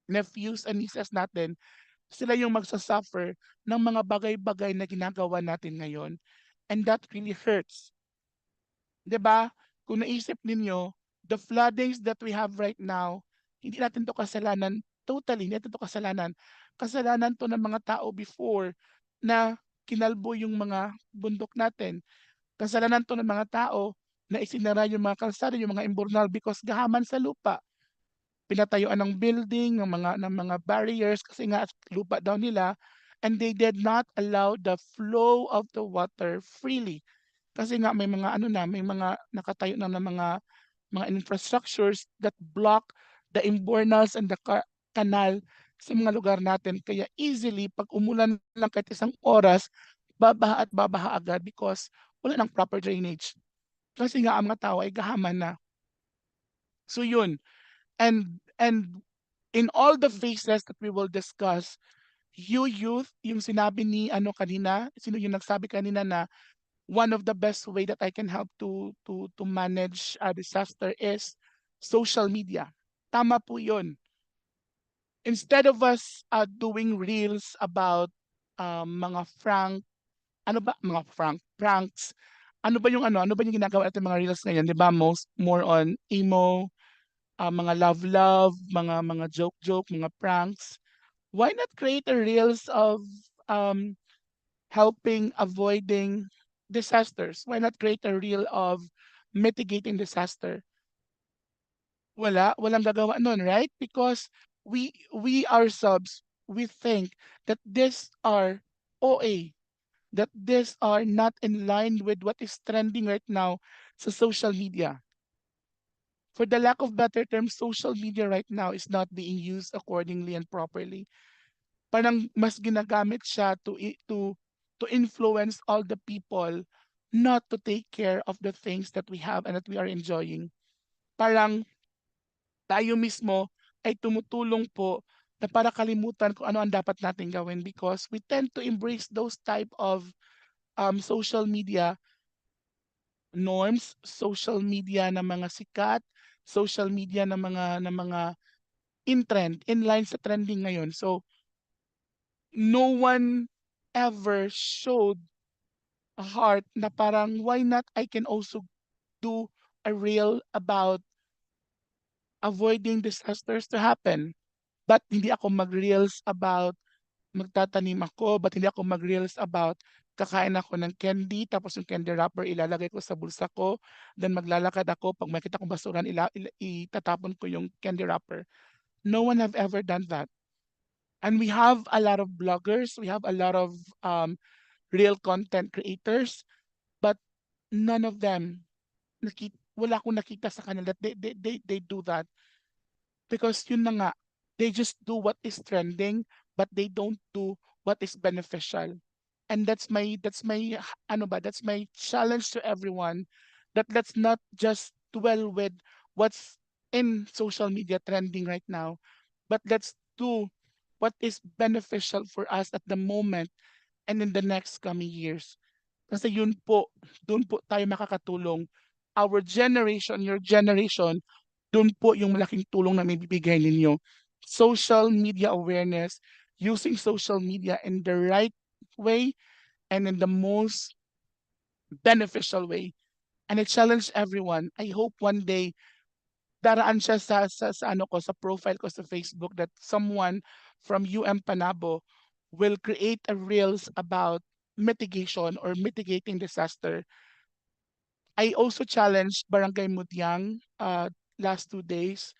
nephews and nieces natin, sila yung magsasuffer ng mga bagay-bagay na ginagawa natin ngayon. And that really hurts. 'Di ba? Kung naisip ninyo, the floodings that we have right now, hindi natin to kasalanan, totally, hindi natin to kasalanan. Kasalanan to ng mga tao before na kinalbo yung mga bundok natin. Kasalanan to ng mga tao na isinara yung mga kalsada, yung mga imburnal because gahaman sa lupa. Pinatayuan ng building, ng mga barriers kasi nga lupa daw nila, and they did not allow the flow of the water freely. Kasi nga may mga nakatayo na mga infrastructures that block the imbornals and the canal sa mga lugar natin. Kaya easily, pag umulan lang kahit isang oras, babaha at babaha agad because wala ng proper drainage. Kasi nga ang mga tao ay gahaman na. So yun. And in all the phases that we will discuss, youth, yung sinabi ni kanina, sino yung nagsabi kanina na one of the best way that I can help to manage a disaster is social media. tama po yun. Instead of us doing reels about mga ano ba, mga pranks, ano ba yung ginagawa natin mga reels ngayon, 'di ba? More on emo, mga love, mga joke, mga pranks. Why not create a reels of um, helping avoiding disasters? Why not create a reel of mitigating disaster? Walang gagawa nun, right? Because we ourselves, we think that these are OA, that these are not in line with what is trending right now sa social media. For the lack of better term, social media right now is not being used accordingly and properly. Parang mas ginagamit siya to influence all the people not to take care of the things that we have and that we are enjoying. Parang tayo mismo ay tumutulong po na para kalimutan kung ano ang dapat natin gawin because we tend to embrace those type of social media norms, social media na mga sikat, social media na mga in line sa trending ngayon. So no one ever showed a heart na parang why not I can also do a reel about avoiding disasters to happen. But hindi ako mag-reels about magtatanim ako, ba't hindi ako mag-reels about kakain ako ng candy, tapos yung candy wrapper ilalagay ko sa bulsa ko, then maglalakad ako, pag makita kong basuran, itatapon ko yung candy wrapper. No one have ever done that. And we have a lot of bloggers, we have a lot of real content creators, but none of them, wala akong nakita sa kanila that they do that. Because yun na nga, they just do what is trending, but they don't do what is beneficial. And that's my challenge to everyone that let's not just dwell with what's in social media trending right now, but let's do what is beneficial for us at the moment and in the next coming years. Kasi doon po tayo makakatulong. Our generation, your generation, doon po yung malaking tulong na may bibigay ninyo. Social media awareness, using social media in the right way and in the most beneficial way. And I challenge everyone. I hope one day daraan siya sa ano ko sa profile ko sa Facebook that someone from UM Panabo will create a reels about mitigation or mitigating disaster. I also challenged Barangay Mudyang last 2 days,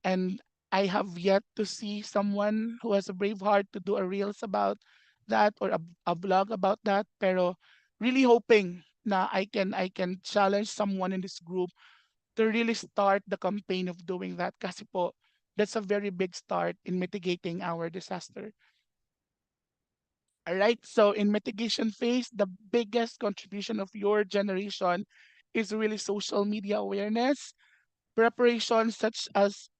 and I have yet to see someone who has a brave heart to do a reels about that or a vlog about that. Pero really hoping na I can challenge someone in this group to really start the campaign of doing that. Kasi po, that's a very big start in mitigating our disaster. All right, so in mitigation phase, the biggest contribution of your generation is really social media awareness, preparation such as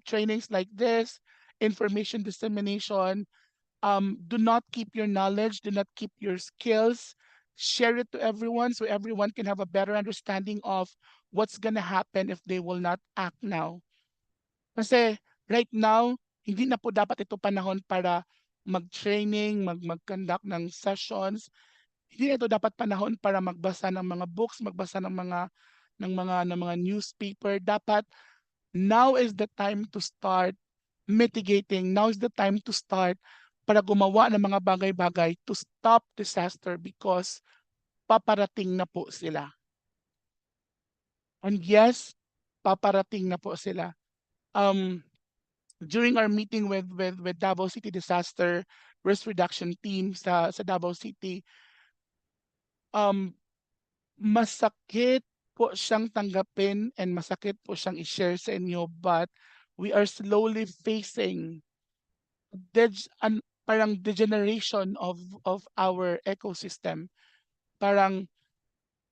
trainings like this, information dissemination. Do not keep your knowledge, do not keep your skills, share it to everyone so everyone can have a better understanding of what's gonna happen if they will not act now. Kasi right now, hindi na po dapat ito panahon para mag-training, mag-conduct ng sessions. Hindi na ito dapat panahon para magbasa ng mga books, magbasa ng mga newspaper. Dapat now is the time to start mitigating. Now is the time to start para gumawa ng mga bagay-bagay to stop disaster because paparating na po sila. And yes, paparating na po sila. During our meeting with Davao City Disaster Risk Reduction Team sa Davao City, masakit po siyang tanggapin and masakit po siyang i-share sa inyo, but we are slowly facing parang degeneration of our ecosystem. Parang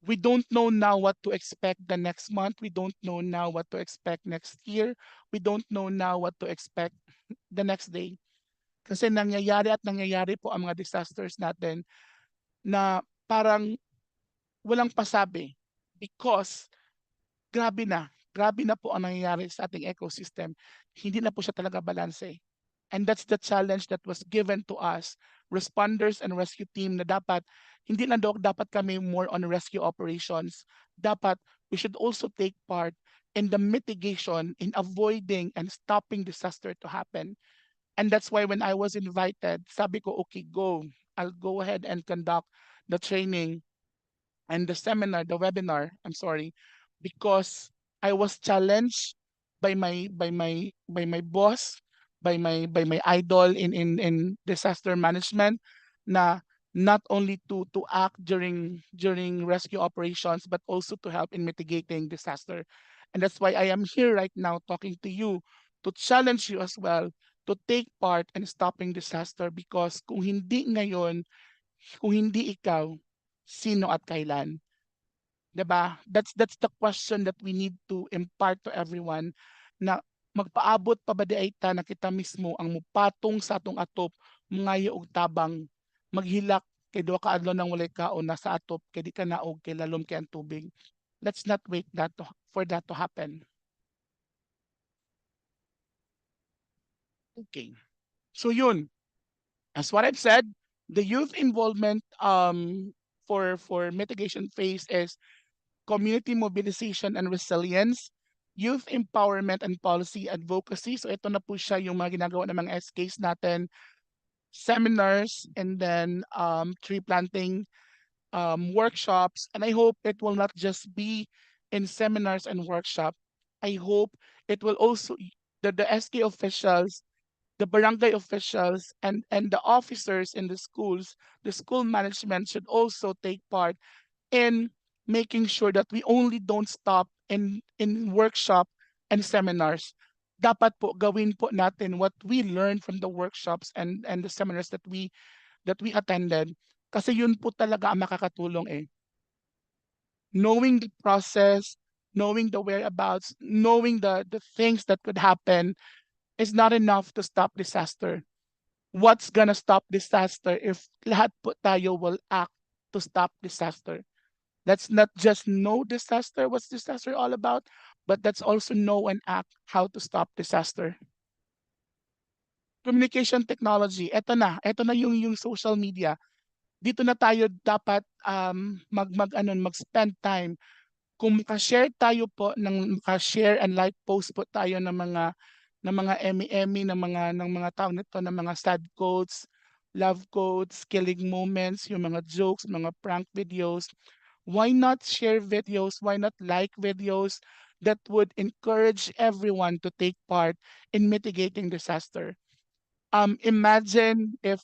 we don't know now what to expect the next month. We don't know now what to expect next year. We don't know now what to expect the next day. Kasi nangyayari po ang mga disasters natin na parang walang pasabi because grabe na. grabe na po ang nangyayari sa ating ecosystem. Hindi na po siya talaga balanse. And that's the challenge that was given to us, responders and rescue team, na dapat, hindi na dapat kami more on rescue operations. Dapat, we should also take part in the mitigation, in avoiding and stopping disaster to happen. And that's why when I was invited, sabi ko, okay, go. I'll go ahead and conduct the training and the seminar, the webinar, I'm sorry, because I was challenged by my boss, by my idol in disaster management, na not only to act during rescue operations but also to help in mitigating disaster. And that's why I am here right now talking to you to challenge you as well to take part in stopping disaster, because kung hindi ngayon, kung hindi ikaw, sino at kailan? 'Di ba? That's the question that we need to impart to everyone, na magpaabot pa ba di ay ta na kita mismo ang mupatong sa atong atop, mangayo og tabang, maghilak kay duha ka adlaw nang walay kaon na sa atop kay di ka naog kay lalom kay ang tubig. Let's not wait for that to happen. Okay. So yun, as what I've said, the youth involvement for mitigation phase is community mobilization and resilience, youth empowerment and policy advocacy. So ito na po siya yung mga ginagawa ng mga SKs natin, seminars, and then tree planting workshops. And I hope it will not just be in seminars and workshop. I hope it will also, the SK officials, the barangay officials, and the officers in the schools, the school management should also take part in making sure that we only don't stop in workshop and seminars. Dapat po gawin po natin what we learned from the workshops and the seminars that we attended, kasi yun po talaga ang makakatulong eh. Knowing the process, knowing the whereabouts, knowing the things that could happen is not enough to stop disaster. What's gonna stop disaster if lahat po tayo will act to stop disaster? Let's not just know disaster, what's disaster all about, but let's also know and act how to stop disaster. Communication technology, eto na yung social media. Dito na tayo dapat mag-spend time. Kung maka-share tayo po maka-share and like post po tayo ng mga emi-emi ng mga tao nito, ng mga sad quotes, love quotes, killing moments, yung mga jokes, mga prank videos. Why not share videos? Why not like videos that would encourage everyone to take part in mitigating disaster? Imagine if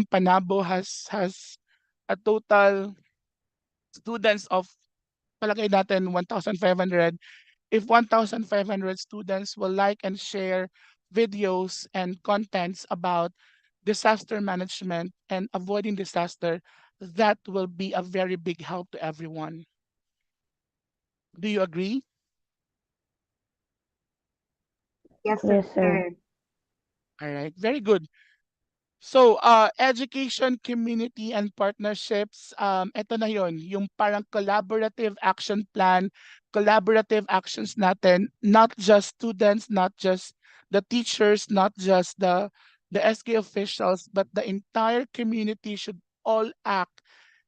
Panabo has a total students of, palagay natin 1,500. If 1,500 students will like and share videos and contents about disaster management and avoiding disaster, that will be a very big help to everyone. Do you agree? Yes, Yes, sir. sir. All right, very good. So, education, community, and partnerships, ito na yon, yung parang collaborative action plan, collaborative actions natin, not just students, not just the teachers, not just the SK officials, but the entire community should all act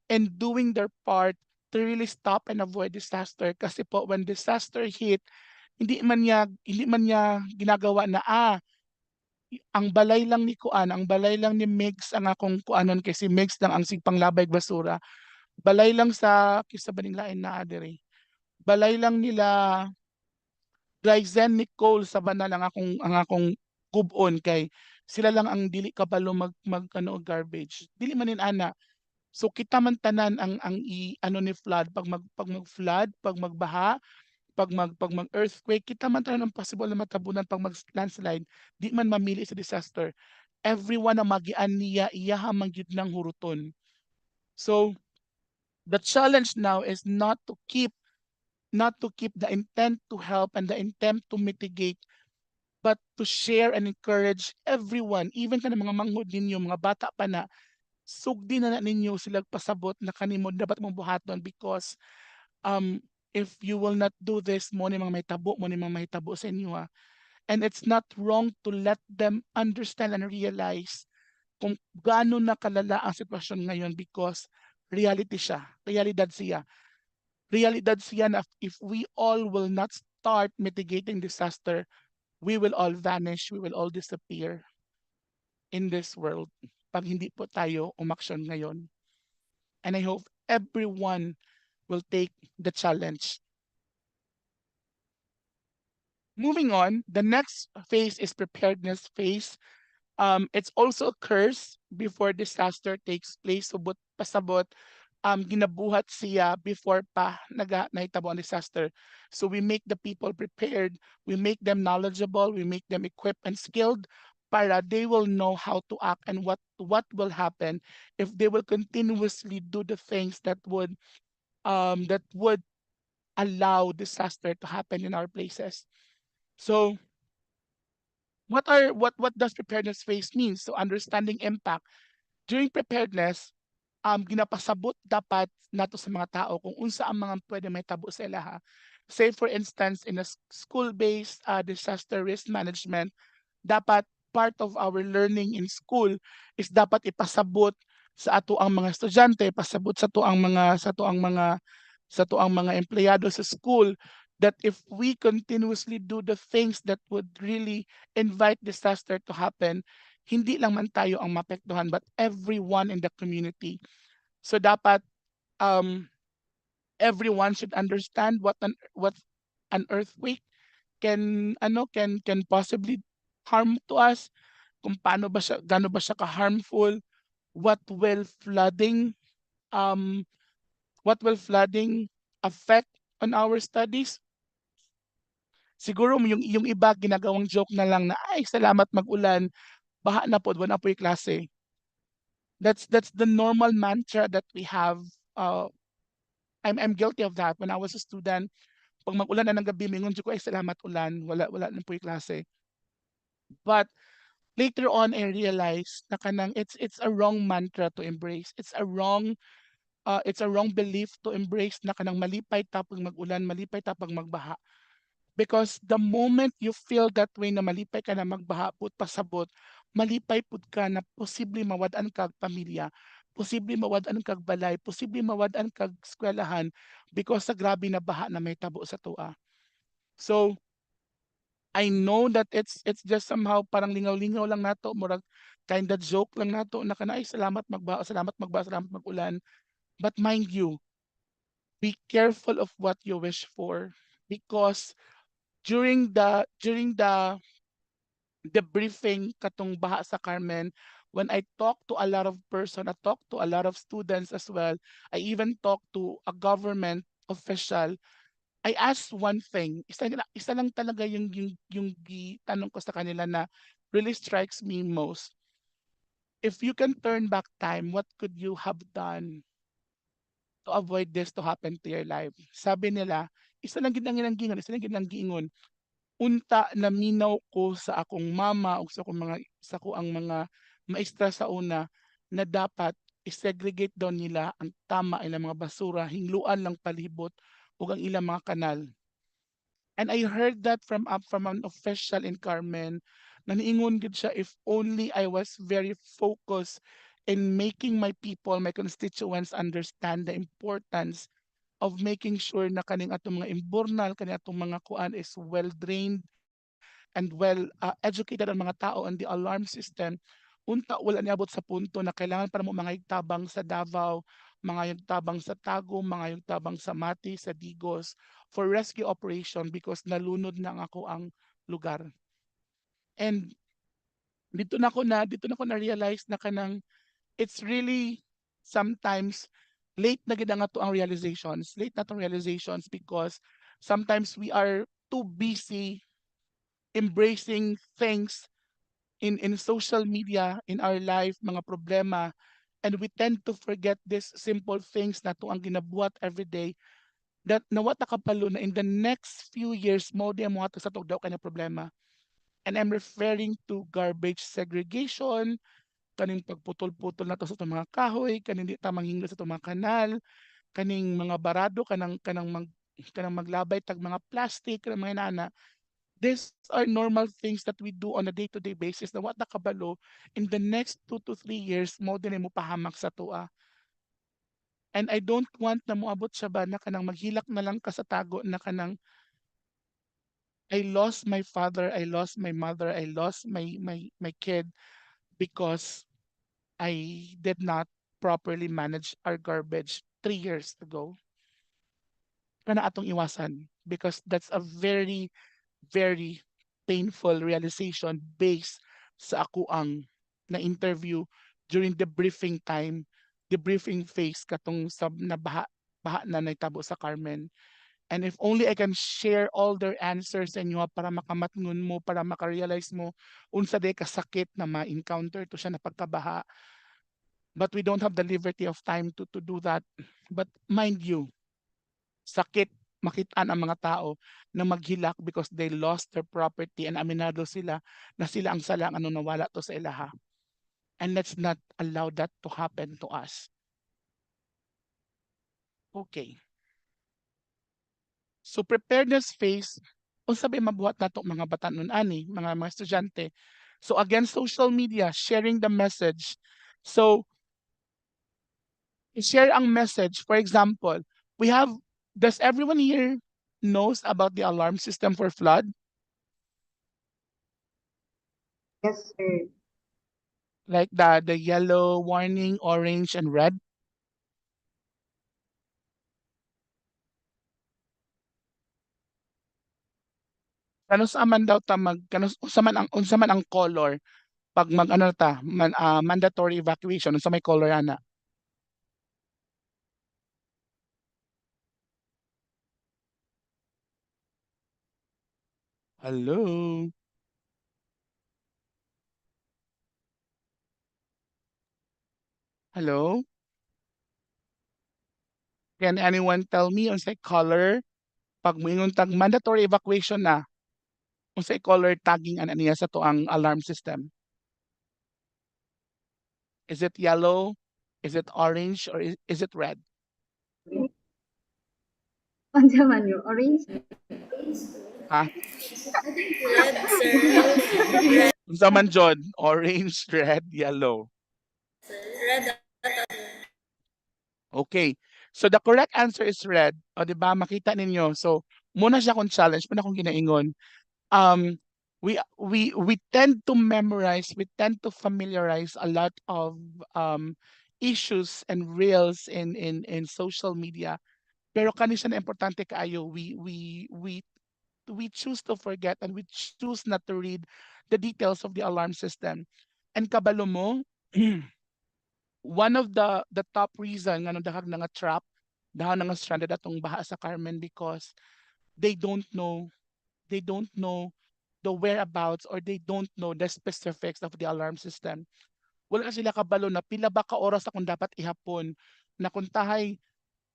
in doing their part to really stop and avoid disaster. Kasi po, when disaster hit, hindi man niya ginagawa na ang balay lang ni kuan, ang balay lang ni Migs ang akong kuanon kay si Migs lang ang sigpang labay basura. Balay lang sa kisa baning lain na adere. Balay lang nila Glyzen Nicole sa bana lang ang akong kubon kay sila lang ang dili kabalo mag ano og garbage. Dili man ana. So kita man tanan ang ano ni flood pag mag-flood, pag magbaha, pag mag earthquake, kita man tanan ang possible na matabunan pag mag landslide, di man mamili sa disaster. Everyone ang magian niya iyaha man gyud ng huruton. So the challenge now is not to keep the intent to help and the intent to mitigate, but to share and encourage everyone, even ka mga manghod ninyo, mga bata pa na, sugdi na ninyo sila pasabot na kanimo dapat mong buhaton, because if you will not do this, mo ni mga mahitabo sa inyo ha. And it's not wrong to let them understand and realize kung gaano na kalala ang sitwasyon ngayon because realidad siya. Realidad siya na if we all will not start mitigating disaster, we will all vanish, we will all disappear in this world pag hindi po tayo umaksyon ngayon. And I hope everyone will take the challenge. Moving on, the next phase is preparedness phase. It's also occurs before disaster takes place. Subot pasabot, ginabuhat siya before pa nahitabo ang disaster. So we make the people prepared, we make them knowledgeable, we make them equipped and skilled para they will know how to act and what will happen if they will continuously do the things that would allow disaster to happen in our places. So what does preparedness phase mean? So understanding impact. During preparedness, ginapasabot dapat nato sa mga tao kung unsa ang mga pwede may tabo sa ilaha. Say for instance, in a school-based disaster risk management, dapat part of our learning in school is dapat ipasabot sa ato ang mga estudyante, pasabot sa to ang mga empleyado sa school that if we continuously do the things that would really invite disaster to happen, hindi lang man tayo ang mapektuhan but everyone in the community. So dapat everyone should understand what an earthquake can possibly harm to us, kung gaano ba siya ka-harmful, what will flooding um affect on our studies. Siguro yung iba ginagawang joke na lang na ay salamat mag-ulan, baha na pod wala po'y klase. That's the normal mantra that we have. I'm guilty of that when I was a student. Pag mag-ulan na ng gabi, mingon ko ay salamat ulan, wala na po'y klase. But later on I realized na kanang it's a wrong mantra to embrace. It's a wrong belief to embrace na kanang malipay tapos mag-ulan, malipay tapos magbaha. Because the moment you feel that way na malipay ka na magbaha pud pasabot, malipay pud ka na posible mawad-an kag pamilya, posible mawad-an kag balay, posible mawad-an kag eskwelahan because sa grabe na baha na may tabo sa tua. So I know that it's just somehow parang lingaw-lingaw lang nato, murag kinda joke lang nato na kana ay salamat magbaha, salamat mag-ulan. But mind you, be careful of what you wish for because during the debriefing katong baha sa Carmen, when I talk to a lot of person, I talk to a lot of students as well, I even talk to a government official, I asked one thing, isa lang talaga yung tanong ko sa kanila na really strikes me most. If you can turn back time, what could you have done to avoid this to happen to your life? Sabi nila, isa lang gid ang ilang giingon, unta naminaw ko sa akong mama o sa ko ang mga maestra sa una na dapat i-segregate daw nila ang tama ilang mga basura, hingluan lang palibot ug ang ilang mga kanal. And I heard that from an official in Carmen na niingon gid siya if only I was very focused in making my people, my constituents understand the importance of making sure na kaning atong mga imburnal, kaning atong mga kuan is well drained and well educated ang mga tao on the alarm system. Unta wala niabot sa punto na kailangan para mo mga higtabang sa Davao, mga higtabang sa Tagum, mga higtabang sa Mati, sa Digos for rescue operation because nalunod na ako ang lugar. And dito na ko na realize na kanang it's really sometimes late na gid nga to ang realizations. Late na tong realizations because sometimes we are too busy embracing things in social media, in our life, mga problema, and we tend to forget these simple things na to ang ginabuhat every day that nawata kapalo na in the next few years mo di mo sa tugdaw kay na problema. And I'm referring to garbage segregation, kaning pagputol-putol na to sa itong mga kahoy, kaning di tamang hinglo sa itong mga kanal, kaning mga barado kanang kanang maglabay tag mga plastic kanang mga inana. These are normal things that we do on a day-to-day basis na what nakabalo in the next 2 to 3 years mo din mo pahamak sa tua. And I don't want na moabot siya ba na kanang maghilak na lang ka sa tago na kanang I lost my father, I lost my mother, I lost my kid because I did not properly manage our garbage 3 years ago. Kana atong iwasan because that's a very, very painful realization based sa ako ang na-interview during the briefing time, the briefing phase katong sa baha na naitabo sa Carmen. And if only I can share all their answers sa inyo para makamatngon mo, para makarealize mo unsa day kasakit na ma-encounter to siya na pagkabaha. But we don't have the liberty of time to do that. But mind you, sakit makitaan ang mga tao na maghilak because they lost their property and aminado sila na sila ang salang ano nawala to sa ilaha. And let's not allow that to happen to us. Okay. So preparedness phase, unsa bay mabuhat nato mga batanon ani, mga estudyante. So again, social media, sharing the message. So share ang message. For example, we have, does everyone here knows about the alarm system for flood? Yes, sir. Like the yellow warning, orange, and red? Kano sa man daw ta mag kano unsa man ang color pag mag ano ta mandatory evacuation unsa may color ana? Hello. Hello? Can anyone tell me unsay color pag moingon tag mandatory evacuation na? Unsay color tagging ana niya sa tuang alarm system? Is it yellow? Is it orange or is it red? Unsa man yo? Orange? Ha? Red, sir. Red, Unsa man jud? Orange, red, yellow. red. Okay. So the correct answer is red. O di ba makita ninyo. So muna siya kung challenge, muna kong ginaingon. Um we tend to memorize, we tend to familiarize a lot of issues and reels in social media. Pero kani siya na importante kaayo. We choose to forget and we choose not to read the details of the alarm system. And kabalo mo, one of the top reason nga dahag nga trap, dahang nga stranded atong baha sa Carmen because they don't know they don't know the whereabouts or they don't know the specifics of the alarm system. Wala sila kabalo na pila ba ka oras akong dapat ihapon na kuntahay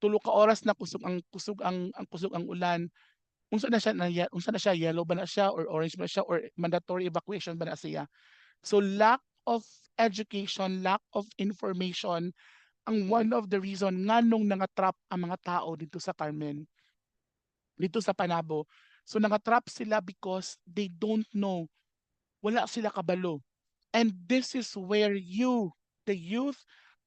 tulo ka oras na kusog ang ulan. Unsa na siya yellow ba na siya or orange ba na siya or mandatory evacuation ba na siya. So lack of education, lack of information ang one of the reason nganong nangatrap ang mga tao dito sa Carmen, dito sa Panabo. So nangatrap sila because they don't know, wala sila kabalo. And this is where you, the youth,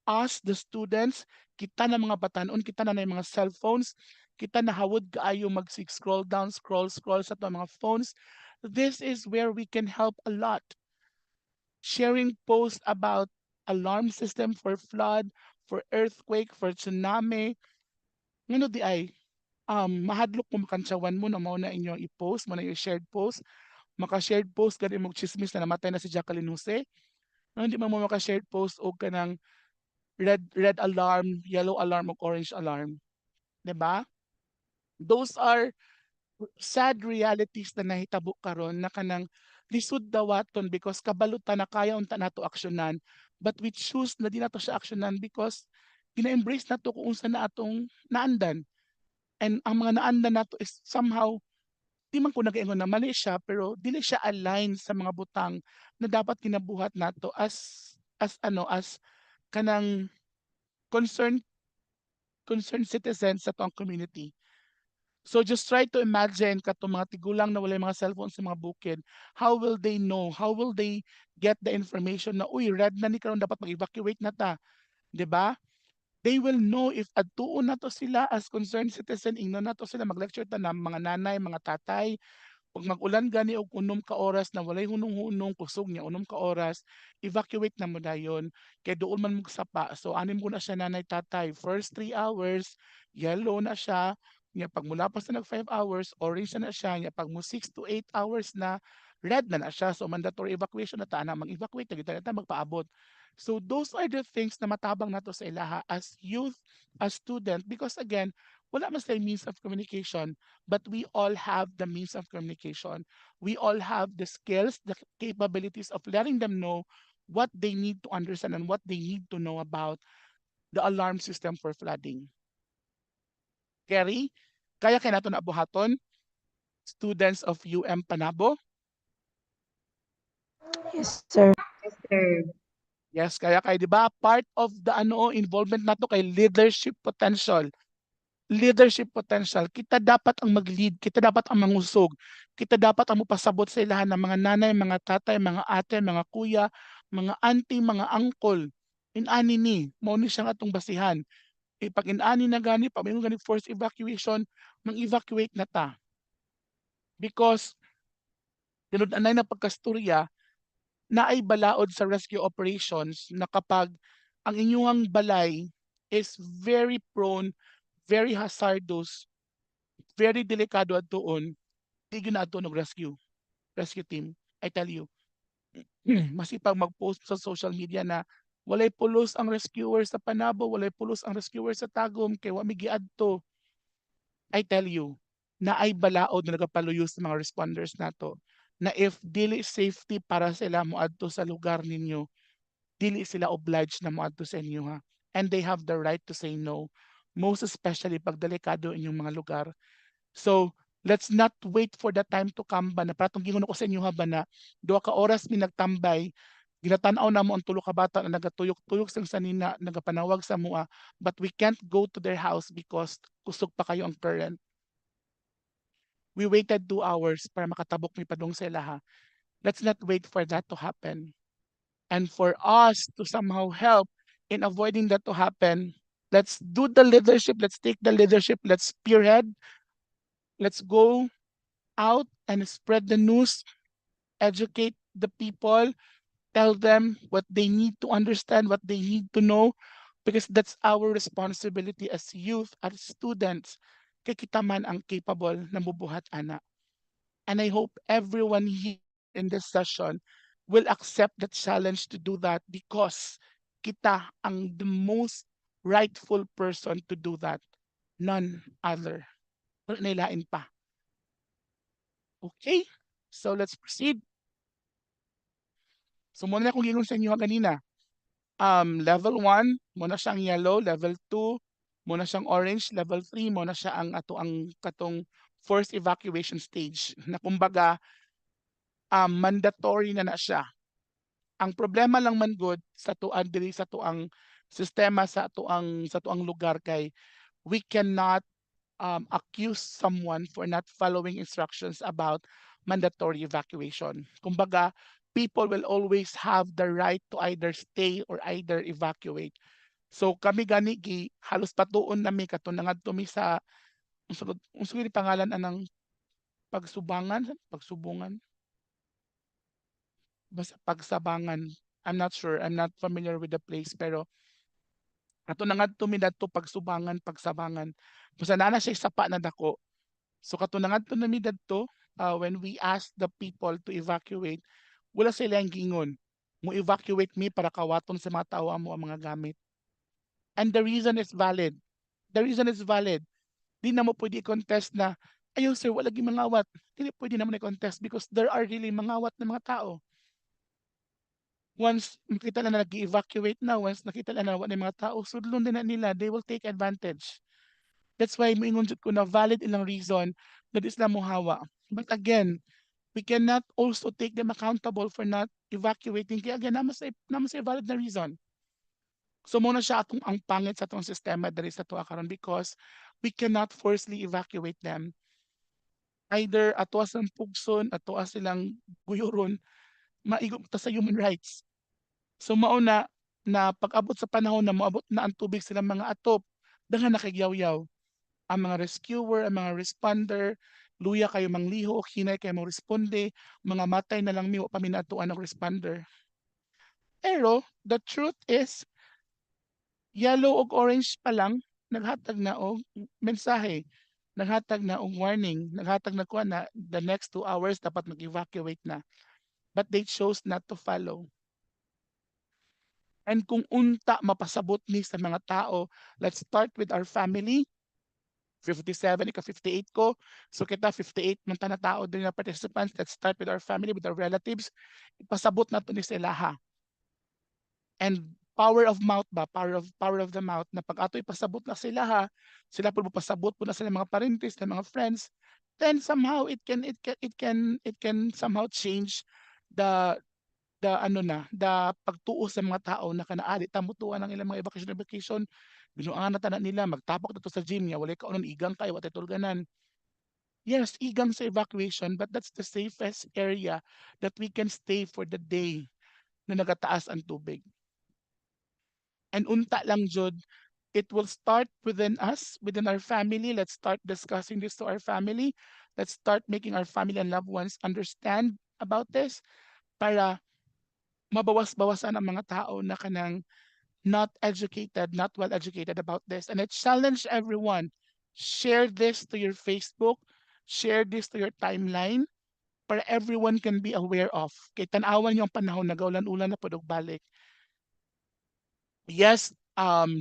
us, the students, kita na mga batanon, kita na mga cellphones, kita na hawod kaayo scroll down, scroll sa to mga phones. This is where we can help a lot. Sharing posts about alarm system for flood, for earthquake, for tsunami. Ngano di ay mahadlok mo makantsawan mo na mao na inyong i-post, mo na yung shared post. Maka-shared post gani mo chismis na namatay na si Jacqueline Jose. No, hindi mo maka-shared post og kanang red alarm, yellow alarm ug orange alarm. 'Di ba? Those are sad realities na nahitabo karon na kanang lisod dawaton because kabalutan na kaya unta nato aksyonan but we choose na di nato siya aksyonan because gina-embrace nato kung unsa na atong naandan. And ang mga naandan nato is somehow di man ko nagaingon na mali siya pero dili siya align sa mga butang na dapat kinabuhat nato as kanang concerned concerned citizens sa tuang community. So just try to imagine katong mga tigulang na walay mga cellphone sa mga bukid. How will they know? How will they get the information na, uy, red na ni karon dapat mag-evacuate na ta. 'Di ba? They will know if adtuon na to sila as concerned citizen, ingnon na to sila mag-lecture ta na mga nanay, mga tatay, pag mag-ulan gani og unom ka oras na walay hunong-hunong kusog niya unom ka oras, evacuate na mo dayon kay duol man mo sapa. So anim ko na siya nanay tatay. First 3 hours, yellow na siya. Nya pag mula pa sa nag 5 hours, orange na siya. Nya pag mo 6 to 8 hours na, red na siya. So mandatory evacuation na ta na mag-evacuate na kita na magpaabot. So those are the things na matabang nato sa ilaha as youth, as student, because again, wala man sa means of communication, but we all have the means of communication. We all have the skills, the capabilities of letting them know what they need to understand and what they need to know about the alarm system for flooding. Kerry, kaya kaya nato na buhaton, students of UM Panabo? Yes, sir. Yes, sir. Yes, kaya kay di ba part of the involvement nato kay leadership potential. Leadership potential. Kita dapat ang mag-lead, kita dapat ang mangusog, kita dapat ang mupasabot sa ilahan ng mga nanay, mga tatay, mga ate, mga kuya, mga auntie, mga uncle. Inani ni, mao ni siya nga atong basihan. Pag inani na gani, pag may gani forced evacuation, mang-evacuate na ta. Because tinud-anay na pagkasturya, na ay balaod sa rescue operations na kapag ang inyong balay is very prone, very hazardous, very delikado at doon, di gyud na adto rescue team. I tell you, masipag mag-post sa social media na walay pulos ang rescuer sa Panabo, walay pulos ang rescuer sa Tagum, kay wa mi giadto. I tell you, na ay balaod na nagapaluyo sa mga responders nato na if dili safety para sila moadto sa lugar ninyo, dili sila obliged na moadto sa inyo ha. And they have the right to say no, most especially pag delikado inyong mga lugar. So, let's not wait for the time to come ba na patong gingon ko sa inyo ha ba na 2 ka oras mi nagtambay, ginatan-aw na mo ang tulo ka bata na nagatuyok-tuyok sang sanina, nagapanawag sa mua, but we can't go to their house because kusog pa kayo ang current. We waited 2 hours para makatabok mi padung sa ilaha. Let's not wait for that to happen. And for us to somehow help in avoiding that to happen, let's do the leadership, let's take the leadership, let's spearhead, let's go out and spread the news, educate the people, tell them what they need to understand, what they need to know, because that's our responsibility as youth, as students. Kay kita man ang capable na mubuhat ana. And I hope everyone here in this session will accept the challenge to do that because kita ang the most rightful person to do that. None other. Wala nailain pa. Okay, so let's proceed. So muna na akong gingon sa inyo kanina. Level 1, muna siyang yellow. Level 2, muna siyang orange. Level 3, muna siya ang katong forced evacuation stage. Na kumbaga, mandatory na siya. Ang problema lang man good sa tuan diri sa tuang sistema sa tuang lugar kay we cannot accuse someone for not following instructions about mandatory evacuation. Kumbaga, people will always have the right to either stay or either evacuate. So kami gani gi halos patuon nami katon ngadto mi sa unsugod ni pangalan anang pagsubungan, basta pagsabangan. I'm not sure, I'm not familiar with the place pero ato na ngadto mi dadto pagsabangan. Basta naa na siya sapa na dako. So katunangan to nami dadto when we ask the people to evacuate, wala sila ang gingon. Mo evacuate mi para kawaton sa mga tao mo ang mga gamit. And the reason is valid. The reason is valid. Di na mo pwede i-contest na, ayaw sir, wala gi mangawat. Dili pwede naman i-contest because there are really mangawat na mga tao. Once nakita na nag-evacuate na, once nakita na wala mga tao, sudlon din na nila, they will take advantage. That's why moingon jud ko na valid ilang reason that is na mohawa. But again, we cannot also take them accountable for not evacuating. Kaya again, naman sa valid na reason. So muna siya atong ang pangit sa atong sistema diri sa tuwa karon because we cannot forcefully evacuate them. Either atuas ang pugson, atuas silang guyuron, maigom ta sa human rights. So mauna na pag-abot sa panahon na moabot na ang tubig silang mga atop, daghan na kay yaw-yaw. Ang mga rescuer, ang mga responder, luya kayo mangliho, hinay kayo mo responde, mga matay na lang mi wa pa minatuan ng responder. Pero the truth is, yellow ug orange pa lang naghatag na og mensahe, naghatag na og warning, naghatag na kuha na the next 2 hours dapat mag-evacuate na. But they chose not to follow. And kung unta mapasabot ni sa mga tao, let's start with our family. 57, ika 58 ko. So kita 58 man ta na tao din na participants. Let's start with our family, with our relatives. Ipasabot na to ni sila ha. And power of mouth ba, power of the mouth na pag ato ipasabot na sila ha, sila po pasabot po na sila mga parentis, na mga friends, then somehow it can somehow change the the pagtuo sa mga tao na kanaali tamutuan ng ilang mga vacation binuangan na tanan nila magtapok dito sa gym niya walay kaunon igang kayo wa tulganan. Yes, igang sa evacuation, but that's the safest area that we can stay for the day na nagataas ang tubig. And unta lang jud, it will start within us, within our family. Let's start discussing this to our family. Let's start making our family and loved ones understand about this para mabawas-bawasan ang mga tao na kanang not educated, not well educated about this. And I challenge everyone, share this to your Facebook, share this to your timeline para everyone can be aware of. Kay tanawan yung panahon nagaulan-ulan na pud og balik. Yes,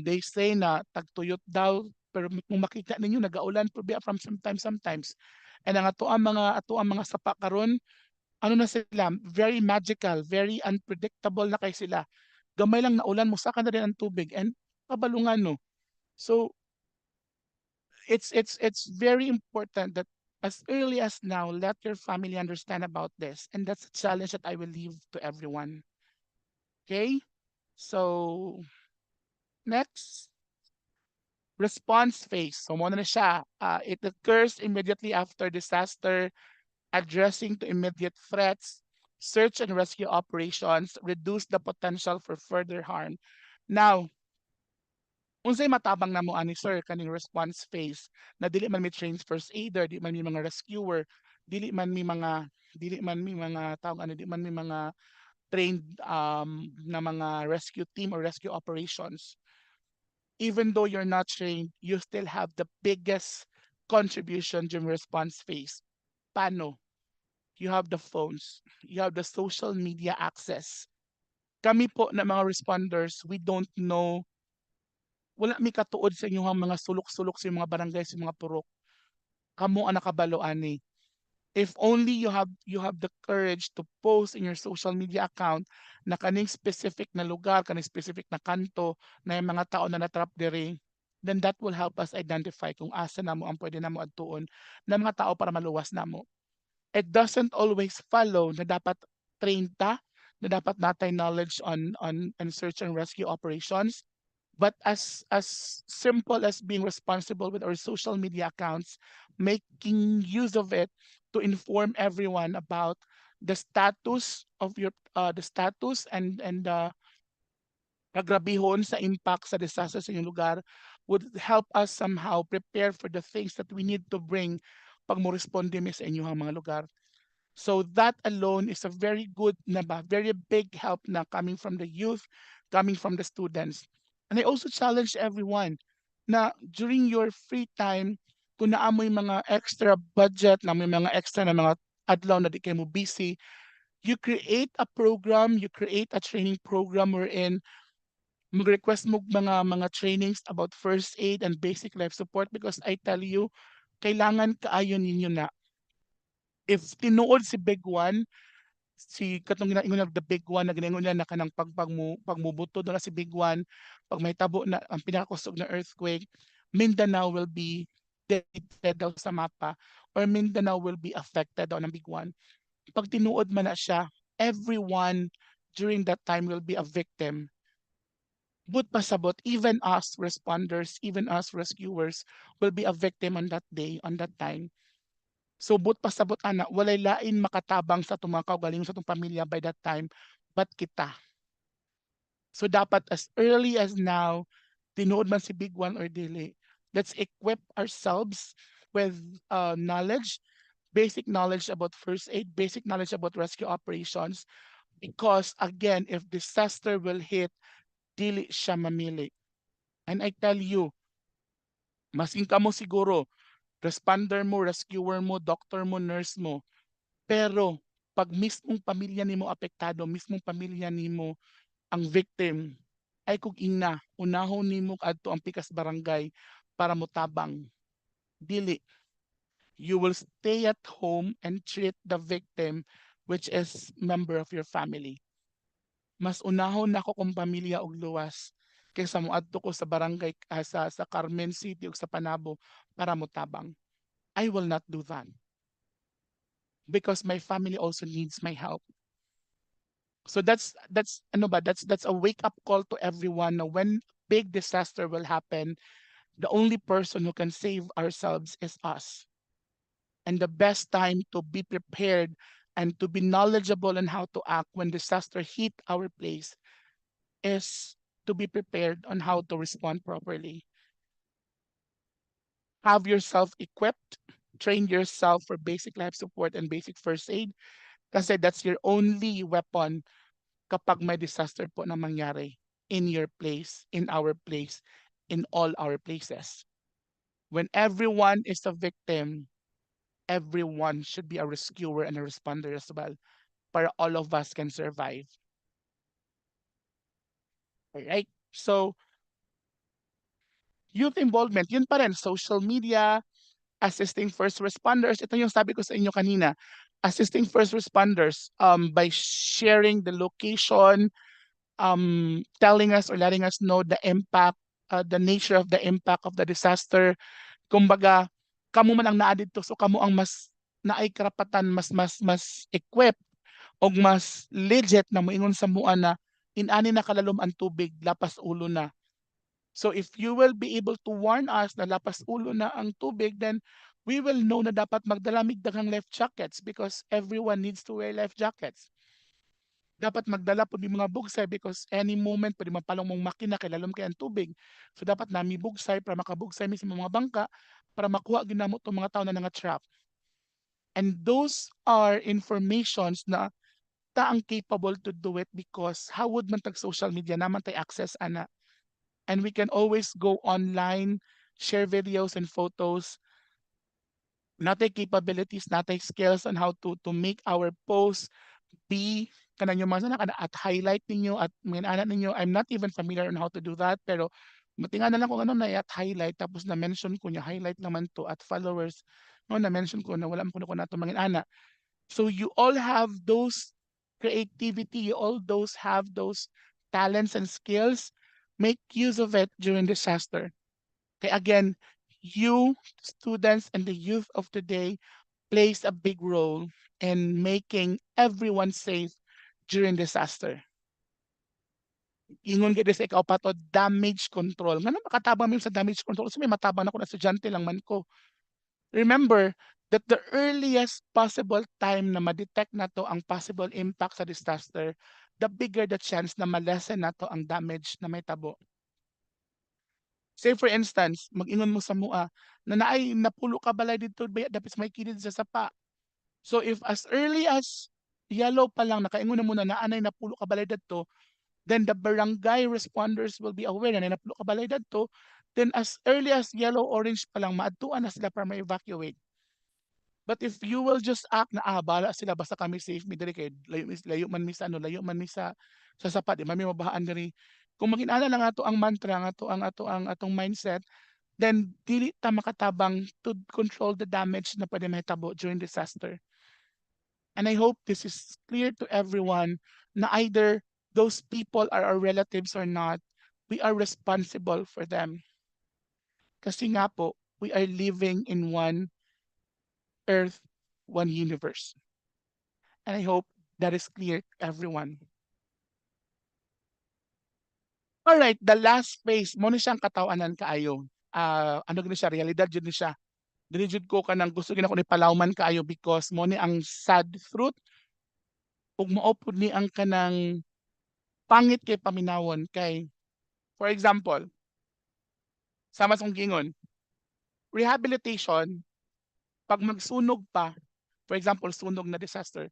they say na tagtuyot daw, pero kung makita ninyo nagaulan po from sometimes. And ang ato ang mga sapa karon, ano na sila, very magical, very unpredictable na kay sila. Gamay lang na ulan, musaka na rin ang tubig and pabalungan no. So it's very important that as early as now, let your family understand about this. And that's a challenge that I will leave to everyone. Okay? So next, response phase. So muna na siya. It occurs immediately after disaster, addressing to immediate threats, search and rescue operations, reduce the potential for further harm. Now, unsay matabang na mo ani sir kaning response phase na dili man mi trained first aider, di man mi mga rescuer, dili man mi mga tawag ano, di man mi mga trained na mga rescue team or rescue operations. Even though you're not trained, you still have the biggest contribution during response phase. Paano? You have the phones, you have the social media access. Kami po na mga responders, we don't know, wala mi katuod sa inyong mga sulok-sulok sa mga barangay, sa mga purok. Kamo ang nakabalo ani. If only you have the courage to post in your social media account na kaning specific na lugar, kaning specific na kanto na yung mga tao na natrap diri, then that will help us identify kung asa namo ang pwede namo adtuon na mga tao para maluwas namo. It doesn't always follow na dapat trained ta, na dapat natay knowledge on search and rescue operations. But as simple as being responsible with our social media accounts, making use of it to inform everyone about the status of the status and the kagrabihon sa impact sa disaster sa inyong lugar would help us somehow prepare for the things that we need to bring pag mo responde mi sa inyong mga lugar. So that alone is a very good very big help na coming from the youth, coming from the students. And I also challenge everyone na during your free time, kung naamoy mga extra budget, na may mga extra na mga adlaw na di kayo mo busy, you create a program, you create a training program wherein mag-request mo mga trainings about first aid and basic life support because I tell you, kailangan kaayo ninyo na. If tinuod si Big One, si katong ginaingon nag the Big One na ginaingon niya na kanang pagmubuto na si Big One, pag may tabo na ang pinakakusog na earthquake, Mindanao will be deleted daw sa mapa or Mindanao will be affected daw ng Big One. Pag tinuod man na siya, everyone during that time will be a victim. but pasabot, even us responders, even us rescuers will be a victim on that day, on that time. So but pasabot ana, walay lain makatabang sa itong mga kaugalingon sa itong pamilya by that time, but kita. So dapat as early as now, tinuod man si big one or dili, let's equip ourselves with knowledge, basic knowledge about first aid, basic knowledge about rescue operations, because again, if disaster will hit, dili siya mamili. And I tell you, masing ka mo siguro, responder mo, rescuer mo, doctor mo, nurse mo, pero pag mismong pamilya nimo apektado, mismong pamilya nimo ang victim, ay kung ina, unahon nimo adto ang pikas barangay para motabang. Dili. You will stay at home and treat the victim, which is member of your family. Mas unahon nako kung pamilya og luwas kaysa moadto ko sa barangay sa Carmen City ug sa Panabo para motabang. I will not do that because my family also needs my help. So that's ano ba, that's a wake up call to everyone na when big disaster will happen, the only person who can save ourselves is us. And the best time to be prepared and to be knowledgeable on how to act when disaster hit our place is to be prepared on how to respond properly. Have yourself equipped, train yourself for basic life support and basic first aid kasi that's your only weapon kapag may disaster po na mangyari in your place, in our place, in all our places. When everyone is a victim, everyone should be a rescuer and a responder as well para all of us can survive. Alright? So, youth involvement, yun pa rin, social media, assisting first responders. Ito yung sabi ko sa inyo kanina, assisting first responders by sharing the location, telling us or letting us know the impact, the nature of the impact of the disaster. Kumbaga, kamo man ang naa dito, so kamo ang mas naay karapatan, mas equipped o mas legit na moingon sa mua na inani na kalalom ang tubig, lapas ulo na. So if you will be able to warn us na lapas ulo na ang tubig, then we will know na dapat magdalamig daghang life jackets because everyone needs to wear life jackets. Dapat magdala po ng mga bugsay because any moment pwede mapalong mong makina kay lalom kay ang tubig. So dapat nami bugsay para makabugsay mi sa mga bangka para makuha ginamo tong mga tao na nga-trap. And those are informations na taang capable to do it because how would man tag social media naman tay access ana. And we can always go online, share videos and photos, natay capabilities, natay skills on how to make our posts be kanang yung mga sana at highlight ninyo at minana ninyo. I'm not even familiar on how to do that pero matinga na lang kung ano na at highlight tapos na mention ko niya highlight naman to at followers no na mention ko na wala man ko na to mangin-ana. So you all have those creativity, you all those have those talents and skills. Make use of it during disaster. Okay, again, you students and the youth of today plays a big role in making everyone safe during disaster. Ingon gid sa ikaw pato damage control. Ngano makatabang mi sa damage control? So may matabang ako na estudyante lang man ko. Remember that the earliest possible time na ma-detect na to ang possible impact sa disaster, the bigger the chance na ma-lessen na to ang damage na may tabo. Say for instance, mag-ingon mo sa mua na naay napulo ka balay dito dapat may kilid sa sapa. So if as early as yellow pa lang nakaingon na muna na anay napulo ka balay dadto, then the barangay responders will be aware na napulo ka balay dadto, then as early as yellow orange pa lang maadtuan na sila para ma-evacuate. But if you will just act na bala sila basta kami safe mi diri kay layo man mi sa ano, layo man mi sa sapat, di man mi mabahaan diri. Kung maging-ana lang ato ang mantra, ang atong mindset, then dili ta makatabang to control the damage na pwede mahitabo during disaster. And I hope this is clear to everyone na either those people are our relatives or not, we are responsible for them. Kasi nga po, we are living in one earth, one universe. And I hope that is clear to everyone. Alright, the last phase mo ni siyang katawanan kaayo. Ano gini siya, realidad jud ni siya. Dili jud ko kanang gusto gid ako ni palawman kaayo because mo ni ang sad truth ug mao pud ni ang kanang pangit kay paminawon kay for example, sama sa kong giingon, rehabilitation 'pag magsunog pa, for example sunog na disaster,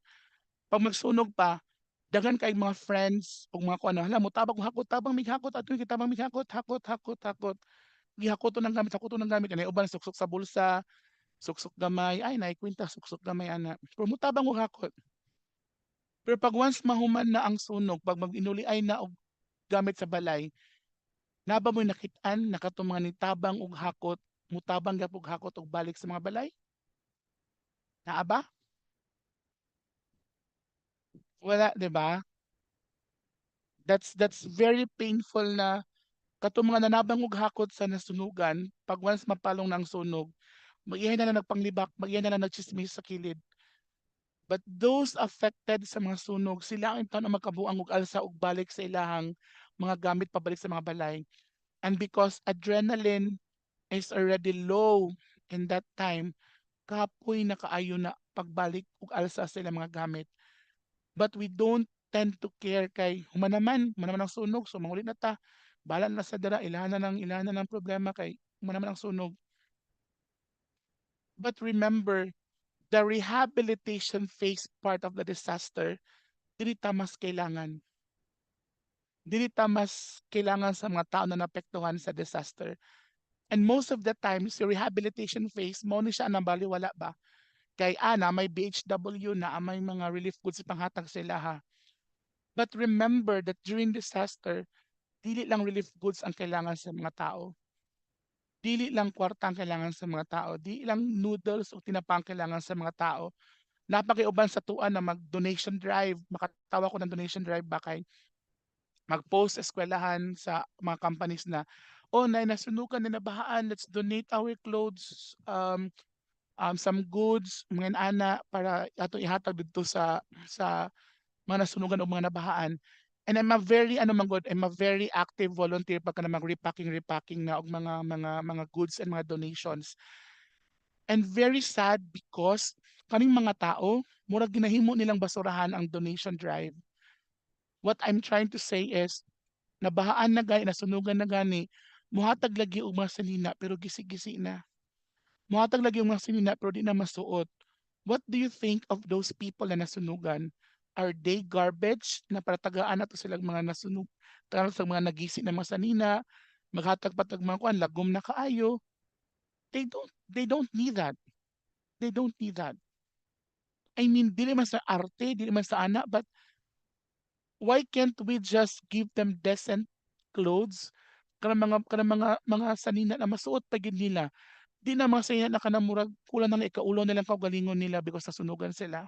'pag magsunog pa, daghan kaayong mga friends ug mga kuan, "Hala motabang kog hakot, tabang mighakot adto kitabang mighakot, hakot, hakot, hakot." Gihakoton ng gamit, hakoton ng gamit, kanay uban suksok sa bulsa, suksok gamay, ay naay kwenta suksok gamay ana. Pero motabang og hakot. Pero 'pag once mahuman na ang sunog, 'pag mag-inuliay na og gamit sa balay, naba mo'y nakit-an na katong mga nitabang og hakot, mutabang gyud og hakot og balik sa mga balay? Naa ba? Wala, 'di ba? That's very painful na katong mga nanabang og hakot sa nasunugan, 'pag once mapalong na ang sunog, mag-ihay na lang nagpanglibak, mag-ihay na lang nagtsismis sa kilid. But those affected sa mga sunog, sila ang taon ang magkabuang og alsa og balik sa ilahang mga gamit pabalik sa mga balay. And because adrenaline is already low in that time, kapoy na kaayo na pagbalik og alsa sa ilang mga gamit. But we don't tend to care kay human naman ang sunog, so mangulit na ta. Bahala na sa dara, ilahan na ng problema kay human naman ang sunog. But remember, the rehabilitation phase part of the disaster, dili ta mas kailangan. Dili ta mas kailangan sa mga tao na naapektuhan sa disaster. And most of the times, yung rehabilitation phase, mo ni siya nang baliwala ba? Kay ana, may BHW na may mga relief goods panghatag sila ha. But remember that during disaster, dili lang relief goods ang kailangan sa mga tao. Dili lang kwarta ang kailangan sa mga tao. Dili lang noodles o tinapa ang kailangan sa mga tao. Napakiuban sa tuan na mag-donation drive. Makatawa ko ng donation drive ba kay mag-post sa eskwelahan sa mga companies na, oh, nasunugan na nabahaan, let's donate our clothes, some goods, mga ana para ato ihatag dito sa mga nasunugan o mga nabahaan. And I'm a very ano man good, I'm a very active volunteer pagka na mag-repacking na og mga goods and mga donations. And very sad because kaning mga tao, murag ginahimo nilang basurahan ang donation drive. What I'm trying to say is, nabahaan na gani, nasunugan na gani, muhatag lagi og mga sanina pero gisi-gisi na. Muhatag lagi og mga sanina pero di na masuot. What do you think of those people na nasunugan? Are they garbage na para tagaan nato silang mga nasunog, tagaan sa mga nagisi na mga sanina, maghatag patag mga kuan, lagom na kaayo. They don't need that. They don't need that. I mean, dili man sa arte, dili man sa ana, but why can't we just give them decent clothes? Kanang mga sanina na masuot pa gid nila. Di na mga sanina na kanang murag kulang na ikaulo nilang kaugalingon nila because nasunugan sila.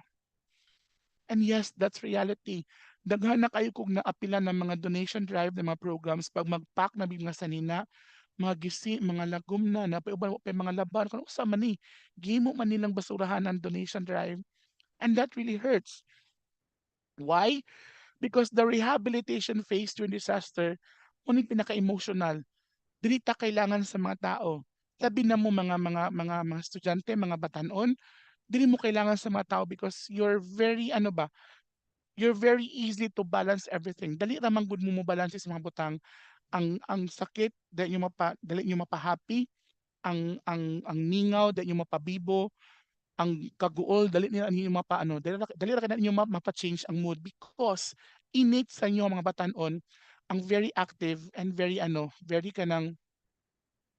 And yes, that's reality. Daghan na kayo kung naapilan ng mga donation drive ng mga programs pag mag-pack na mga sanina, mga gisi, mga lagom na, napaiuban pa mga laban, kung sa man ni, gimo man nilang basurahan ang donation drive. And that really hurts. Why? Because the rehabilitation phase during disaster, uning pinaka-emotional, dili ta kailangan sa mga tao. Sabi na mo mga estudyante, mga batanon, dili mo kailangan sa mga tao because you're very ano ba, you're very easy to balance everything. Dali ra man gud mo balance sa mga butang. Ang sakit dali nyo mapa-happy, ang ningaw dali nyo mapabibo, ang kaguol dali nila ninyo mapaano, dali ra ninyo mapa-change ang mood because innate sa inyo mga batanon ang very active and very very kanang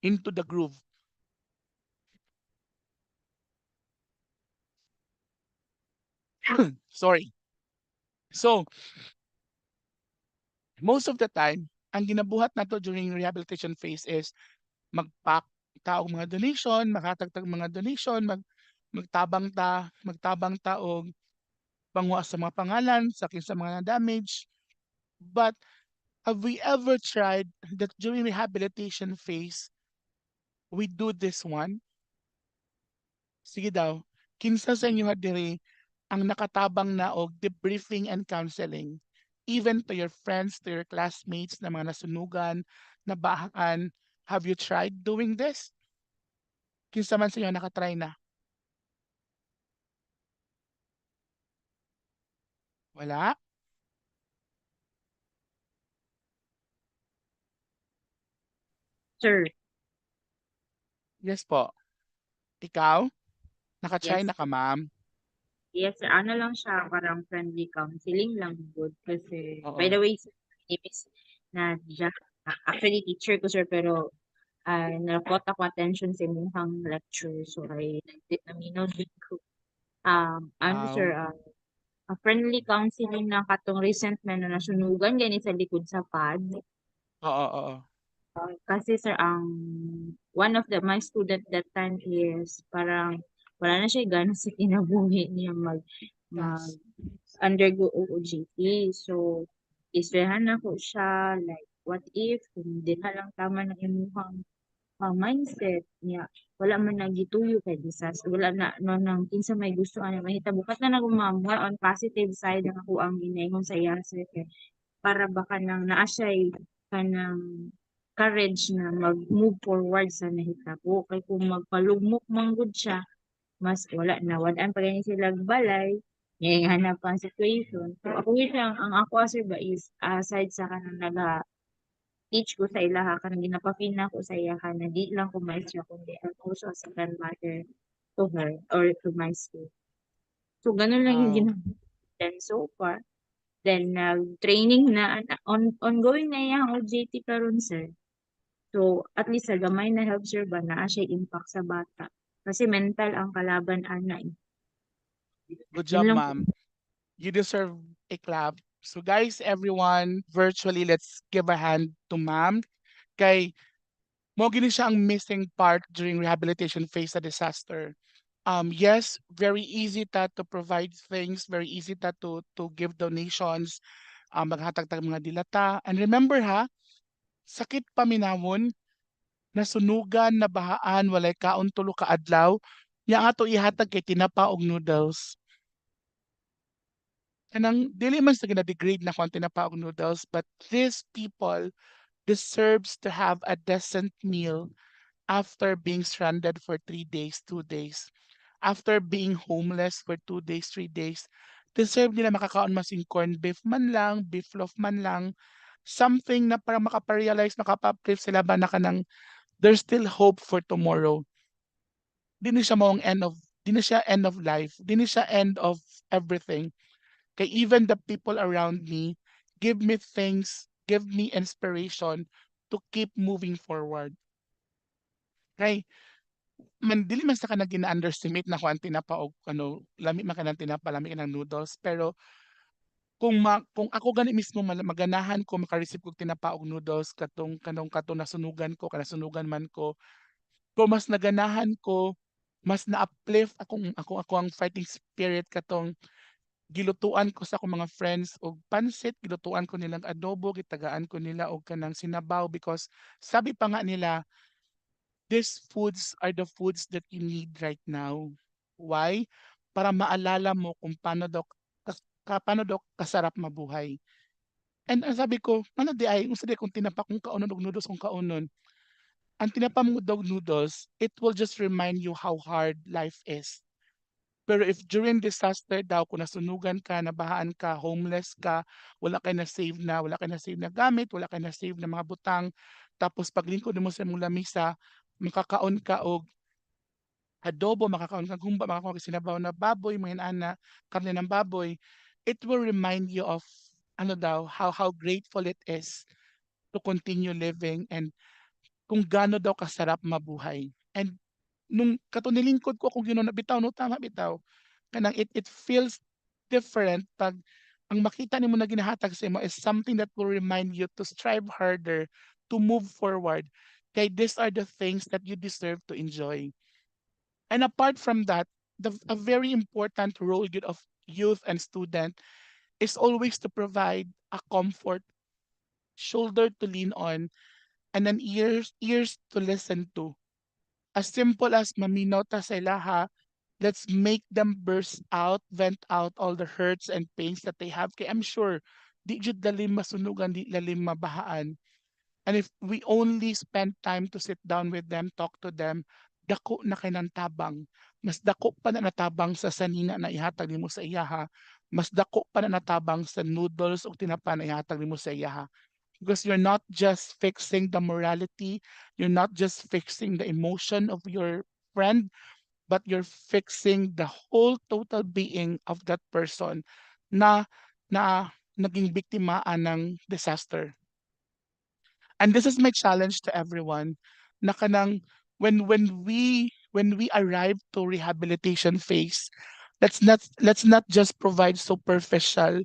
into the groove. Sorry. So, most of the time, ang ginabuhat nato during rehabilitation phase is mag-pack ta og mga donation, makatagtag mga donation, magtabang ta og pangwa sa mga pangalan sa kinsa mga na-damage. But have we ever tried that during rehabilitation phase, we do this one? Sige daw, kinsa sa inyo diri ang nakatabang na og debriefing and counseling? even to your friends, to your classmates na mga nasunugan, nabahaan. Have you tried doing this? Kinsa man sa inyo nakatry na? Wala? Sir, Yes po. Ikaw? Nakatry yes, na ka, ma'am? yes, sir. Ano lang siya, parang friendly counseling lang good. Kasi, by Oo. the way, sir, my name is Nadia. Actually, teacher ko, sir, pero nalapot ako attention sa inyong lecture. So, I did naminaw din ko. Ano, sir, Wow. a friendly counseling na katong recent na nasunugan, ganit sa likod sa pad. Oo, oo. Kasi sir, one of my student that time is parang wala na siya gano'n sa kinabuhi niya mag Yes. undergo OJT. So, isrehan na ko siya, like, what if, kung hindi na lang tama ng imuhang mindset niya, wala man nagituyo kay disaster, wala na, no, nang kinsa may gusto, ano, mahita, bukas na nagumam, more on positive side, ang ako ang ginayong sa iya, sir, kay para baka nang naasay ka ng courage na mag-move forward sa nahitabo. Kay kung magpalugmok manggod siya, mas wala na. Wadaan pa ganyan sila balay, ngayon hanap ang situation. So ako lang, ang ako sir ba is, aside sa kanang teach ko sa ilaha, kanang ginapafin na ko sa ilaha, na di lang ko maestro, kundi I'm also a second mother to her or to my school. So ganun lang yung Wow. ginagawa. Then so far, then training na ongoing na yung OJT karon sir. So at least sa gamay na help sir ba na siya impact sa bata. Kasi mental ang kalaban ana eh. Good Yun job, lang po. ma'am. You deserve a clap. So guys, everyone, virtually, let's give a hand to ma'am. Kay mo gini siya ang missing part during rehabilitation phase sa disaster. Yes, very easy ta to provide things, very easy ta to give donations, maghatag tag mga dilata. And remember ha, sakit paminawon, nasunugan, nabahaan, walay kaon tulo ka adlaw, nya ato ihatag kay tinapa og noodles. Kanang dili man sa gina-degrade na kung tinapa og noodles, but these people deserves to have a decent meal after being stranded for 3 days, 2 days, after being homeless for 2 days, 3 days. Deserve nila makakaon masing corned beef man lang, beef loaf man lang, something na para makaparealize, makapa-uplift sila ba na kanang there's still hope for tomorrow. Di na siya maong end of, di na siya end of life, di na siya end of everything. Kay even the people around me give me things, give me inspiration to keep moving forward. Kay man dili man sa kanang gina-underestimate na kuan tinapa og ano, lami man kanang tinapa, lami kanang noodles, pero kung ako gani mismo maganahan ko maka-receive kog tinapa og noodles katong nasunugan ko, kanasunugan man ko, kung mas naganahan ko, mas na-uplift ako ang fighting spirit katong gilutuan ko sa akong mga friends og pansit, gilutuan ko nilang adobo, gitagaan ko nila og kanang sinabaw because sabi pa nga nila, these foods are the foods that you need right now. Why? Para maalala mo kung paano daw kasarap mabuhay. And ang sabi ko, ano di ay, unsa di kung tinapa kung kaunon og noodles kung kaunon. Ang tinapa mo dog noodles, it will just remind you how hard life is. Pero if during disaster daw, kung nasunugan ka, nabahaan ka, homeless ka, wala kay na-save na gamit, wala kay na-save na mga butang, tapos paglingkod mo sa mong lamisa, makakaon ka og adobo, makakaon ka humba, makakaon ka sinabaw na baboy, mga ana, karne ng baboy, it will remind you of ano daw, how grateful it is to continue living and kung gaano daw kasarap mabuhay. And nung katunilingkod ko kung gino na bitaw no tama bitaw kanang it feels different pag ang makita nimo na ginahatag sa imo is something that will remind you to strive harder, to move forward. Kay these are the things that you deserve to enjoy. And apart from that, a very important role of youth and student is always to provide a comfort, shoulder to lean on, and an ears to listen to. As simple as maminaw ta sa ilaha, let's make them burst out, vent out all the hurts and pains that they have. Kaya I'm sure di jud lalim masunugan, di lalim mabahaan. And if we only spend time to sit down with them, talk to them, dako na kay ng tabang. Mas dako pa na natabang sa sanina na ihatag nimo sa iyaha. Mas dako pa na natabang sa noodles o tinapa na ihatag nimo sa iyaha. Because you're not just fixing the morality, you're not just fixing the emotion of your friend, but you're fixing the whole total being of that person na na naging biktima ng disaster. And this is my challenge to everyone na kanang when we arrive to rehabilitation phase, let's not just provide superficial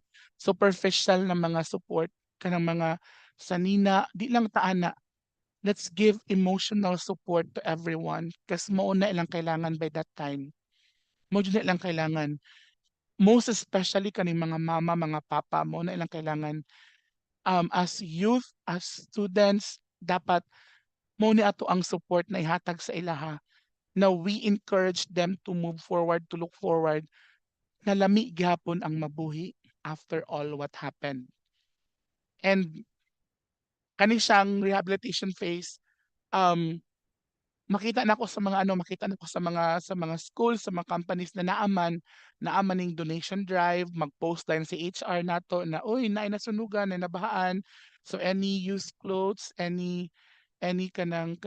na mga support kanang mga sanina di lang taana. Let's give emotional support to everyone kasi mao na ilang kailangan by that time. Mao jud na ilang kailangan. Most especially kaning mga mama, mga papa mo na ilang kailangan. As youth, as students, dapat mo ni ato ang support na ihatag sa ilaha na we encourage them to move forward, to look forward, na lami gyapon ang mabuhi after all what happened. And kani siyang rehabilitation phase, um, makita na ko sa mga makita na ko sa mga schools, sa mga companies na naaman ning donation drive, mag-post din si HR nato na uy naay nasunugan, naay nabahaan. So any used clothes, any kanang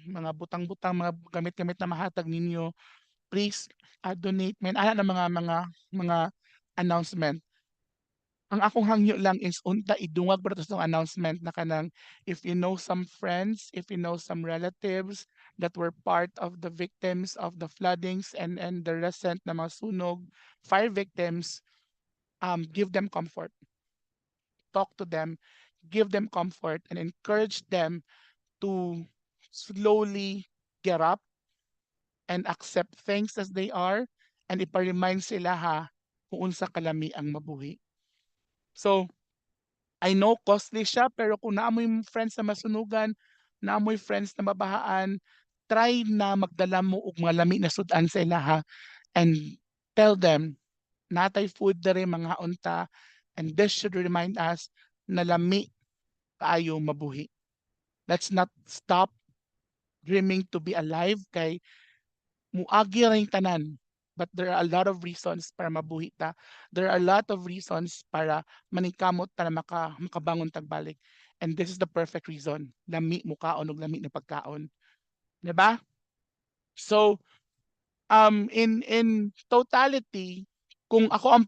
mga butang-butang, mga gamit-gamit na mahatag ninyo, please donate. May ana na mga announcement. Ang akong hangyo lang is unta idungag para sa announcement na kanang if you know some friends, if you know some relatives that were part of the victims of the floodings and the recent na mga sunog, fire victims, give them comfort. Talk to them, give them comfort and encourage them to slowly get up and accept things as they are and ipa-remind sila kung unsa kalami ang mabuhi. So, I know costly siya pero kung naamoy friends na masunugan, naamoy friends na mabahaan, try na magdala mo og mga lami na sudan sa ilaha and tell them natay food dere mga unta and this should remind us na lami kaayo mabuhi. Let's not stop dreaming to be alive kay muagi ra yung tanan. But there are a lot of reasons para mabuhi ta. There are a lot of reasons para maningkamot ta na makabangon tagbalik. And this is the perfect reason. Lami mukaon og lami na pagkaon. 'Di ba? So, in totality, kung ako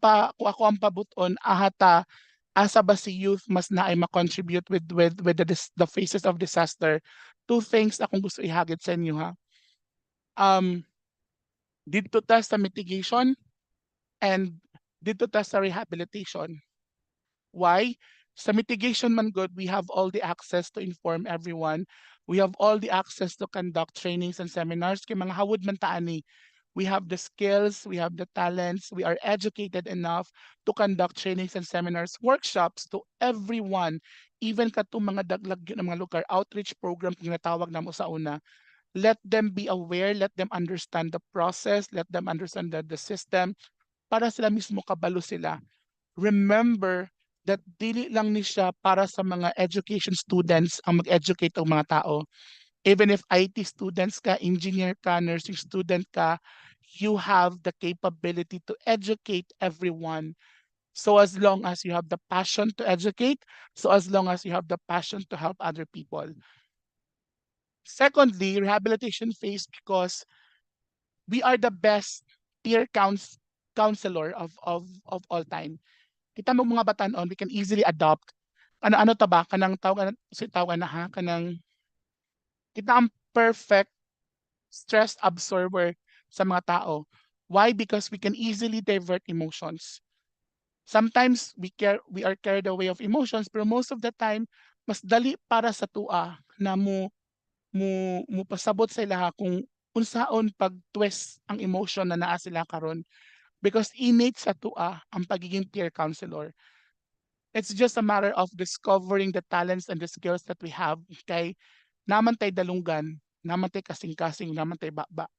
ang pabuton ahata asa ba si youth mas naay ma-contribute with the phases of disaster. Two things akong gusto ihagit sa inyo ha. Dito ta sa mitigation and dito ta sa rehabilitation. Why? Sa mitigation man good, we have all the access to inform everyone. We have all the access to conduct trainings and seminars. Kay mga hawod man ta ani. We have the skills, we have the talents, we are educated enough to conduct trainings and seminars, workshops to everyone, even katong mga daglag ng mga lugar outreach program kung natawag namo sa una. Let them be aware, let them understand the process, let them understand the system para sila mismo kabalo sila. Remember that dili lang ni siya para sa mga education students ang mag-educate ang mga tao. Even if IT students ka, engineer ka, nursing student ka, you have the capability to educate everyone. So as long as you have the passion to educate, so as long as you have the passion to help other people. Secondly, rehabilitation phase because we are the best peer counselor of all time. Kita mo mga batanon, we can easily adopt. Ano ta ba? Kanang tawag na ha? Kanang kita ang perfect stress absorber sa mga tao. Why? Because we can easily divert emotions. Sometimes we are carried away of emotions, pero most of the time, mas dali para sa tua na mo pasabot sa ilaha kung unsaon pag-twist ang emotion na naa sila karon because innate sa tua ang pagiging peer counselor. It's just a matter of discovering the talents and the skills that we have. Kay naman tay dalunggan, naman tay kasing-kasing, naman tay baba.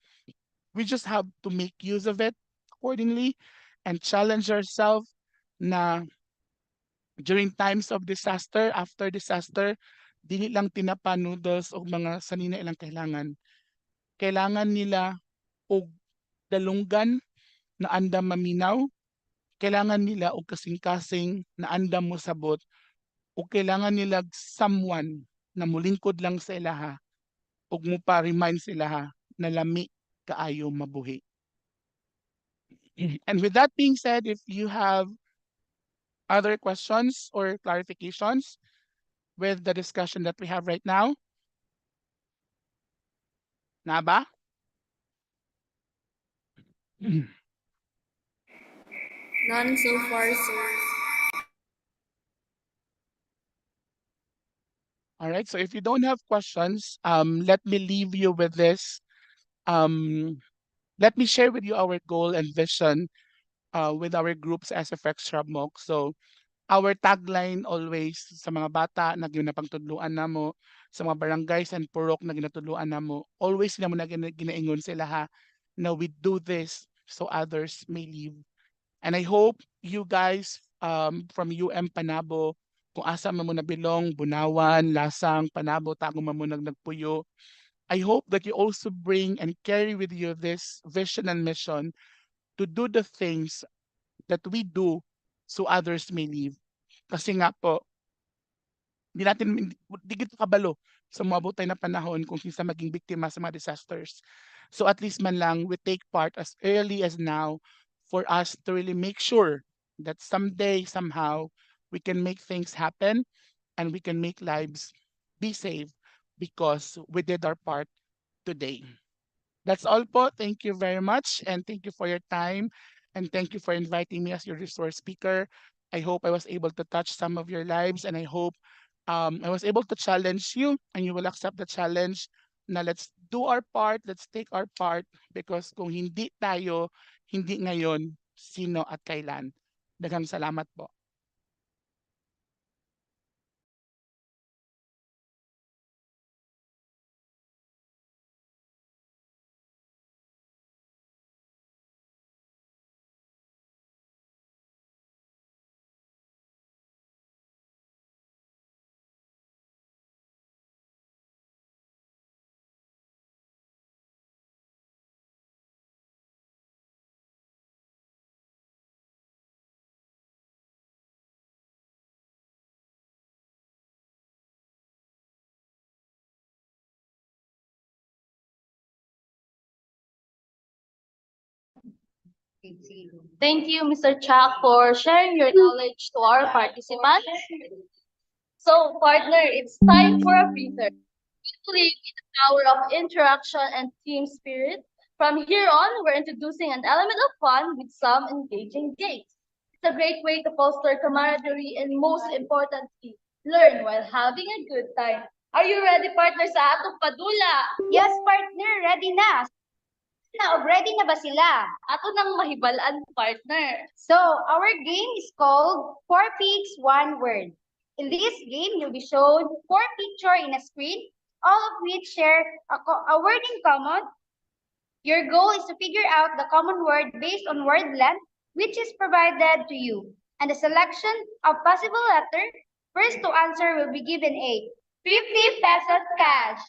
We just have to make use of it accordingly and challenge ourselves na During times of disaster, after disaster, dili lang tinapa noodles o mga sanina ilang kailangan. Kailangan nila og dalunggan na andam maminaw, kailangan nila og kasing-kasing na andam mo sabot, o kailangan nila someone na mulingkod lang sa ilaha ug mo pa remind sila ha na lami kaayo mabuhi. And with that being said, if you have other questions or clarifications with the discussion that we have right now, na ba? None so far, sir. All right, so if you don't have questions, let me leave you with this. Let me share with you our goal and vision with our groups SFX Shrubmok. So our tagline always sa mga bata na ginapangtudluan namo, sa mga barangays and purok na ginatudluan namo, always na mo na ginaingon sila ha na we do this so others may live. And I hope you guys from UM Panabo, kung asa man mo nabilong, Bunawan, Lasang, Panabo, Tagum man mo nagpuyo, I hope that you also bring and carry with you this vision and mission to do the things that we do so others may live. Kasi nga po, di kita kabalo sa moabot tayo na panahon kung kinsa maging biktima sa mga disasters. So at least man lang, we take part as early as now for us to really make sure that someday, somehow, we can make things happen and we can make lives be safe because we did our part today. That's all po. Thank you very much and thank you for your time and thank you for inviting me as your resource speaker. I hope I was able to touch some of your lives and I hope I was able to challenge you and you will accept the challenge na let's do our part, let's take our part because kung hindi tayo, hindi ngayon, sino at kailan. Daghang salamat po. Thank you, Mr. Chuck, for sharing your knowledge to our participants. So, partner, it's time for a breather. We believe in the power of interaction and team spirit. From here on, we're introducing an element of fun with some engaging games. It's a great way to foster camaraderie and, most importantly, learn while having a good time. Are you ready, partner, sa atong padula? Yes, partner, ready na. Ready na ba sila? Ato nang mahibalaan, partner. So, our game is called Four Pigs, One Word. In this game, you'll be shown four pictures in a screen, all of which share a word in common. Your goal is to figure out the common word based on word length, which is provided to you, and the selection of possible letter. First to answer will be given a 50 pesos cash.